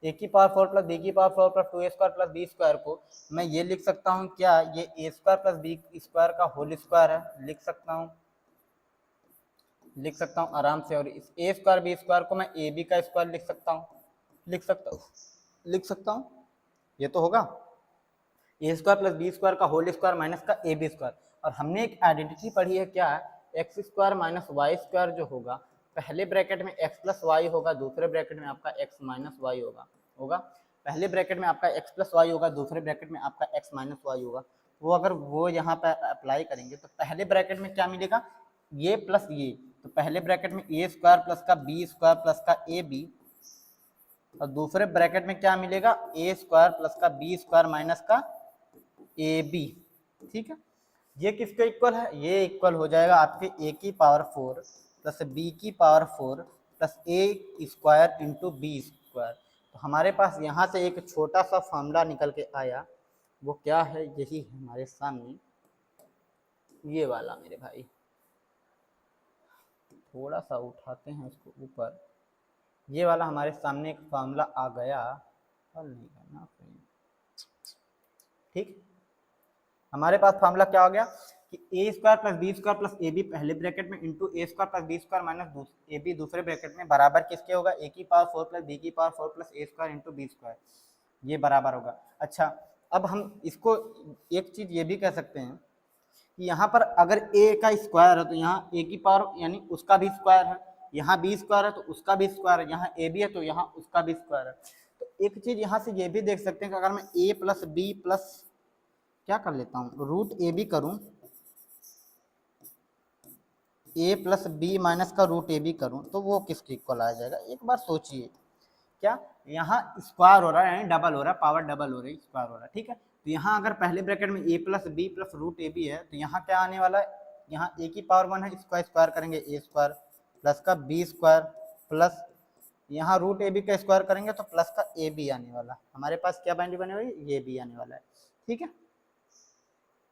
ए की पावर 4 प्लस बी की पावर 4 प्लस 2 ए स्क्वायर प्लस बी स्क्वायर को मैं ये लिख सकता हूँ क्या, ये ए स्क्वायर प्लस बी स्क्वायर का होल स्क्वायर है, लिख सकता हूँ आराम से। और इस ए स्क्वायर बी स्क्वायर को मैं ए बी का स्क्वायर लिख सकता हूँ, ये तो होगा A square plus B square का होल स्क्वायर माइनस का ए बी स्क्वायर। और हमने एक आइडेंटिटी पढ़ी है क्या, x square minus y square जो होगा पहले ब्रैकेट में एक्स प्लस वाई होगा, दूसरे ब्रैकेट में आपका एक्स माइनस वाई होगा पहले ब्रैकेट में आपका एक्स प्लस वाई होगा, दूसरे ब्रैकेट में आपका एक्स माइनस वाई होगा। वो अगर वो यहाँ पर अप्लाई करेंगे तो पहले ब्रैकेट में क्या मिलेगा, ये प्लस ये, तो पहले ब्रैकेट में ए स्क्वायर प्लस का बी स्क्वायर प्लस का ए बी, और दूसरे ब्रैकेट में क्या मिलेगा ए स्क्वायर प्लस का बी स्क्वायर माइनस का ए बी। ठीक है, ये किसके इक्वल है, ये इक्वल हो जाएगा आपके ए की पावर 4 प्लस बी की पावर 4 प्लस ए स्क्वायर इंटू बी स्क्वायर। तो हमारे पास यहाँ से एक छोटा सा फॉर्मूला निकल के आया, वो क्या है, यही है हमारे सामने, ये वाला मेरे भाई, थोड़ा सा उठाते हैं इसको ऊपर, ये वाला हमारे सामने एक फॉर्मूला आ गया, हल नहीं करना। ठीक, हमारे पास फॉर्मूला क्या हो गया कि A square plus B square plus A B पहले ब्रैकेट में into A square plus B square minus A B दूसरे ब्रैकेट में बराबर किसके होगा, ए की पावर 4 प्लस बी की पावर 4 प्लस ए स्क्वायर इंटू बी स्क्वायर, ये बराबर होगा। अच्छा, अब हम इसको एक चीज़ ये भी कह सकते हैं कि यहाँ पर अगर ए का स्क्वायर है तो यहाँ ए की पावर यानी उसका भी स्क्वायर है, यहाँ बी स्क्वायर है तो उसका भी स्क्वायर है, यहाँ ए बी है तो यहाँ उसका भी स्क्वायर है। तो एक चीज़ यहाँ से ये भी देख सकते हैं कि अगर मैं ए प्लस बी प्लस क्या कर लेता हूँ रूट ए बी करूँ, ए प्लस बी माइनस का रूट ए बी करूँ तो वो किसके इक्वल आ जाएगा, एक बार सोचिए क्या यहाँ स्क्वायर हो रहा है, डबल हो रहा है, पावर डबल हो रही है, स्क्वायर हो रहा है, ठीक है। तो यहाँ अगर पहले ब्रैकेट में a plus b plus root a b है तो यहाँ क्या आने वाला है, यहाँ a की पावर 1 है, इसका स्क्वायर करेंगे a स्क्वायर प्लस का b स्क्वायर प्लस यहाँ रूट ए बी का स्क्वायर करेंगे तो प्लस का ए बी आने वाला, हमारे पास क्या वैल्यू बने हुई, ये भी आने वाला है, ठीक है।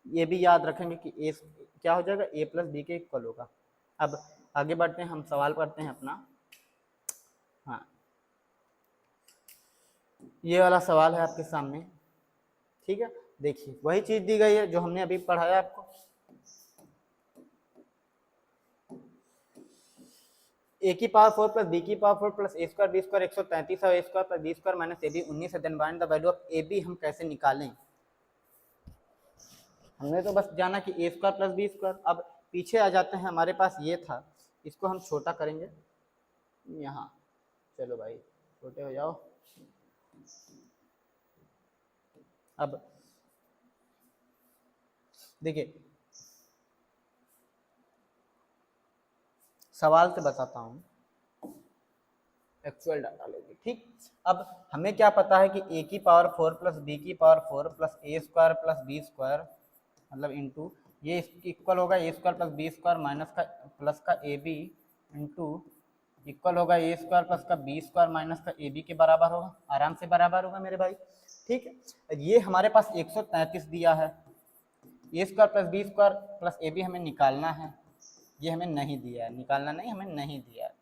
ये भी याद रखेंगे कि ए क्या हो जाएगा, a प्लस बी के इक्वल होगा। अब आगे बढ़ते हैं, हम सवाल करते हैं अपना। हाँ, ये वाला सवाल है आपके सामने, ठीक है। देखिए वही चीज दी गई है जो हमने अभी पढ़ाया आपको। ए की पावर 4 प्लस बी की पावर 4 प्लस ए स्क्वायर बी स्क्वायर 133 और A square plus B square minus A B 19 है, then find the value of A B हम कैसे निकालें। हमने तो बस जाना कि A square plus B square. अब पीछे आ जाते हैं, हमारे पास ये था, इसको हम छोटा करेंगे यहाँ, चलो भाई छोटे हो जाओ। अब देखिए सवाल से बताता हूँ, एक्चुअल डाटा लोगे, ठीक। अब हमें क्या पता है कि a की पावर 4 प्लस बी की पावर 4 प्लस ए स्क्वायर प्लस बी स्क्वायर मतलब इंटू ये इक्वल होगा A square plus B square minus का प्लस का ए बी इंटू इक्वल होगा ए स्क्वायर प्लस का बी स्क्वायर माइनस का ए बी के बराबर होगा, आराम से बराबर होगा मेरे भाई, ठीक है। ये हमारे पास 133 दिया है, A square plus B square plus A B हमें निकालना है, ये हमें नहीं दिया है, निकालना नहीं हमें नहीं दिया है।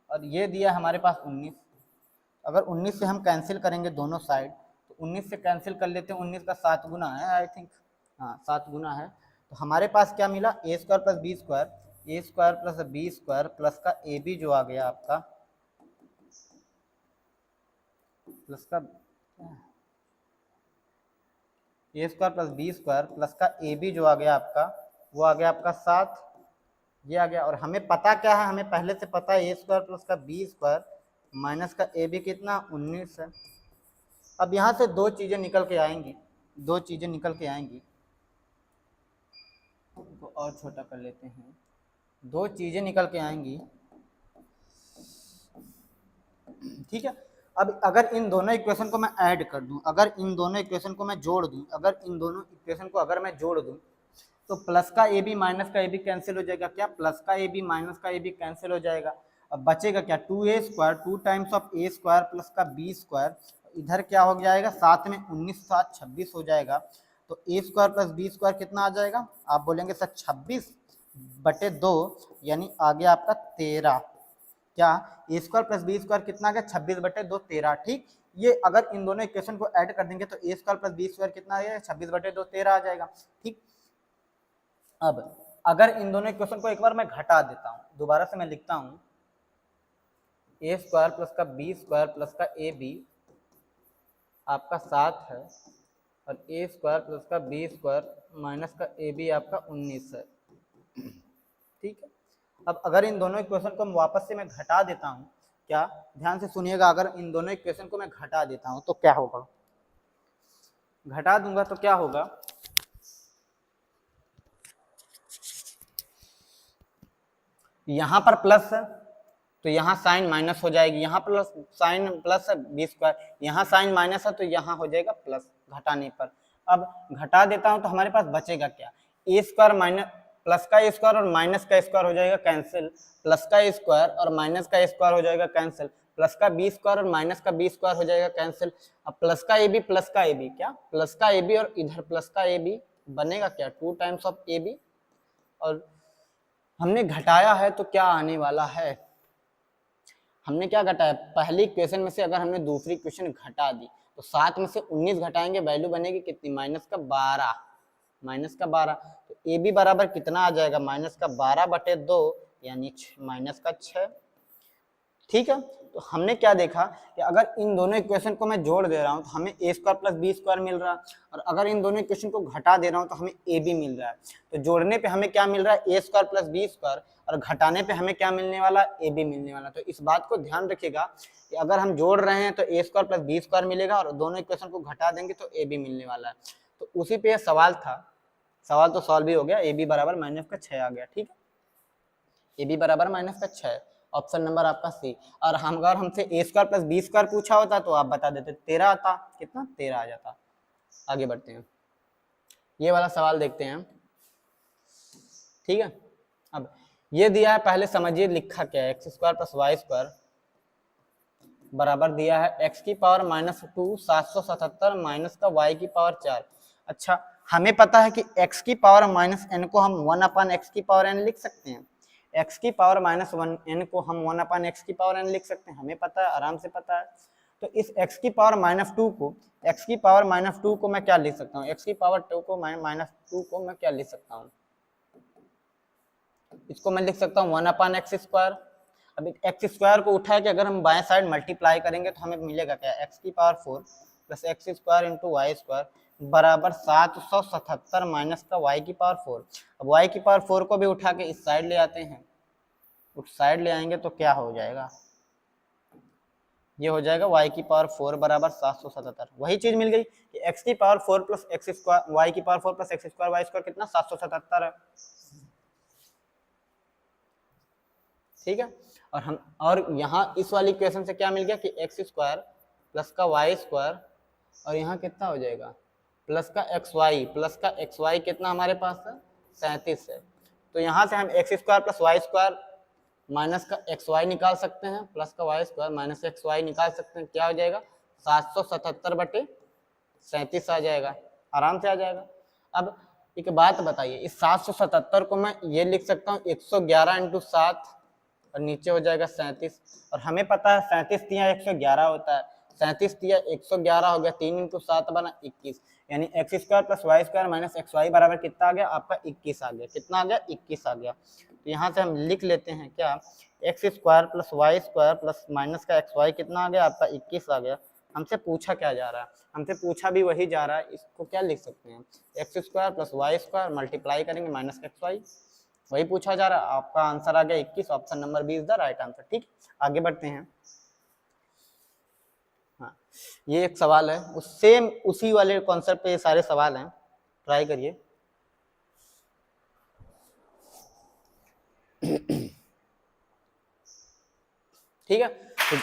और ये दिया हमारे पास 19, अगर 19 से हम कैंसिल करेंगे दोनों साइड तो 19 से कैंसिल कर लेते हैं, 19 का 7 गुना है आई थिंक, हाँ 7 गुना है। तो हमारे पास क्या मिला, A square plus B square, A square plus B square plus का ए बी जो आ गया आपका प्लस का A square plus B square plus का ए बी जो आ गया आपका वो आ गया आपका 7, ये आ गया। और हमें पता क्या है, हमें पहले से पता है ए स्क्वायर प्लस का बी स्क्वायर माइनस का ए बी कितना 19 है। अब यहाँ से दो चीज़ें निकल के आएंगी, दो चीज़ें निकल के आएंगी, तो और छोटा कर लेते हैं, दो चीज़ें निकल के आएंगी, ठीक है। अब अगर इन दोनों इक्वेशन को मैं ऐड कर दूं, अगर इन दोनों इक्वेशन को मैं जोड़ दूं, अगर इन दोनों इक्वेशन को अगर मैं जोड़ दूं तो प्लस का ए बी माइनस का ए बी कैंसिल हो जाएगा, क्या प्लस का ए बी माइनस का ए बी कैंसिल हो जाएगा। अब बचेगा क्या, 2a square 2 times of A square plus का बी स्क्वायर, इधर क्या हो जाएगा, साथ में 19 7 26 हो जाएगा। तो ए स्क्वायर प्लस बी स्क्वायर कितना आ जाएगा, आप बोलेंगे सर 26/2 यानी आ गया आपका 13, क्या ए स्क्वायर प्लस बी स्क्वायर कितना आ गया 26/2 13, ठीक। ये अगर इन दोनों इक्वेशन को ऐड कर देंगे तो ए स्क्वायर प्लस बी स्क्वायर कितना आ जाएगा 26/2 13 आ जाएगा, ठीक। अब अगर इन दोनों इक्वेशन को एक बार मैं घटा देता हूँ, दोबारा से मैं लिखता हूँ ए स्क्वायर प्लस का बी स्क्वायर प्लस का ए बी आपका 7 है और ए स्क्वायर प्लस का बी स्क्वायर माइनस का ए बी आपका 19 है, ठीक है। अब अगर इन दोनों इक्वेशन को वापस से मैं घटा देता हूँ, क्या ध्यान से सुनिएगा, अगर इन दोनों इक्वेशन को मैं घटा देता हूँ तो क्या होगा, घटा दूंगा तो क्या होगा, यहाँ पर प्लस है तो यहाँ साइन माइनस हो जाएगी, यहाँ प्लस साइन प्लस है बी स्क्वायर, यहाँ साइन माइनस है तो यहाँ हो जाएगा प्लस घटाने पर। अब घटा देता हूँ तो हमारे पास बचेगा क्या, ए स्क्वायर माइनस प्लस का ए स्क्वायर और माइनस का स्क्वायर हो जाएगा कैंसिल, प्लस का स्क्वायर और माइनस का स्क्वायर हो जाएगा कैंसिल, प्लस का बी स्क्वायर और माइनस का बी स्क्वायर हो जाएगा कैंसिल। अब प्लस का ए बी प्लस का ए बी, क्या प्लस का ए बी और इधर प्लस का ए बी बनेगा क्या 2 टाइम्स ऑफ ए बी, और हमने घटाया है तो क्या आने वाला है, हमने क्या घटाया, पहली इक्वेशन में से अगर हमने दूसरी इक्वेशन घटा दी तो 7 में से 19 घटाएंगे, वैल्यू बनेगी कितनी माइनस का 12, माइनस का 12। तो ए बी बराबर कितना आ जाएगा माइनस का 12/2 यानी माइनस का 6, ठीक है। तो हमने क्या देखा कि अगर इन दोनों इक्वेशन को मैं जोड़ दे रहा हूँ तो हमें ए स्क्वायर प्लस बी स्क्वायर मिल रहा है, और अगर इन दोनों इक्वेशन को घटा दे रहा हूँ तो हमें ए बी मिल रहा है। तो जोड़ने पे हमें क्या मिल रहा है A square plus B square, और घटाने पे हमें क्या मिलने वाला ए बी मिलने वाला। तो इस बात को ध्यान रखिएगा कि अगर हम जोड़ रहे हैं तो ए स्क्वायर प्लस बी स्क्वायर मिलेगा, और दोनों इक्वेशन को घटा देंगे तो ए बी मिलने वाला है। तो उसी पे सवाल था, सवाल तो सॉल्व भी हो गया, ए बी बराबर माइनस का 6 आ गया, ठीक है, ए बी बराबर माइनस का 6। ऑप्शन नंबर आपका सी। और हम अगर हमसे ए स्क्वायर प्लस बी स्क्वायर पूछा होता तो आप बता देते 13 आता, कितना 13 आ जाता। आगे बढ़ते हैं, ये वाला सवाल देखते हैं हम, ठीक है। अब ये दिया है, पहले समझिए लिखा क्या है, x square plus Y square बराबर दिया है एक्स की पावर -2 777 माइनस का वाई की पावर 4। अच्छा, हमें पता है कि x की पावर माइनस एन को हम 1/x की पावर n लिख सकते हैं, x की पावर -1n को हम 1/x की पावर n लिख सकते हैं, हमें पता है, आराम से पता है। तो इस x की पावर -2 को, x की पावर -2 को मैं क्या लिख सकता हूँ, x की पावर 2 को -2 को मैं क्या लिख सकता हूँ, इसको मैं लिख सकता हूँ 1/x स्क्वायर। अब एक्स स्क्वायर को उठा के अगर हम बाएं साइड मल्टीप्लाई करेंगे तो हमें मिलेगा क्या, x की power 4 plus x square into y square बराबर 777 माइनस का y की पावर 4। अब y की पावर 4 को भी उठा के इस साइड ले आते हैं, उस साइड ले आएंगे तो क्या हो जाएगा, ये हो जाएगा y की पावर 4 बराबर 777। वही चीज मिल गई कि x की power 4 plus x square, y की power 4 plus x square Y square कितना 777 है, ठीक है। और यहाँ इस वाली इक्वेशन से क्या मिल गया कि एक्स स्क्वायर प्लस का वाई स्क्वायर और यहाँ कितना हो जाएगा प्लस का एक्स वाई कितना हमारे पास है 37 है। तो यहाँ से हम x square plus Y square minus का एक्स वाई निकाल सकते हैं, प्लस का Y square minus x y निकाल सकते हैं, क्या हो जाएगा 777/37 आ जाएगा, आराम से आ जाएगा। अब एक बात बताइए, इस 777 को मैं ये लिख सकता हूँ 111 इंटू 7 और नीचे हो जाएगा 37, और हमें पता है 37 तिया 111 होता है, 37 तिया 111 हो गया, 3 इंटू 7 बना 21, यानी x square plus Y square minus x Y बराबर कितना आ गया आपका 21 आ गया, कितना आ गया 21 आ गया। तो यहाँ से हम लिख लेते हैं क्या, x square plus Y square plus minus का एक्स वाई कितना आ गया आपका 21 आ गया। हमसे पूछा क्या जा रहा है, हमसे पूछा भी वही जा रहा है, इसको क्या लिख सकते हैं x square plus Y square multiply करेंगे माइनस एक्स वाई, वही पूछा जा रहा है। आपका आंसर आ गया 21, option number B is the right answer, ठीक। आगे बढ़ते हैं, हाँ ये एक सवाल है, उस सेम उसी वाले कॉन्सेप्ट पे ये सारे सवाल हैं, ट्राई करिए। ठीक है, तो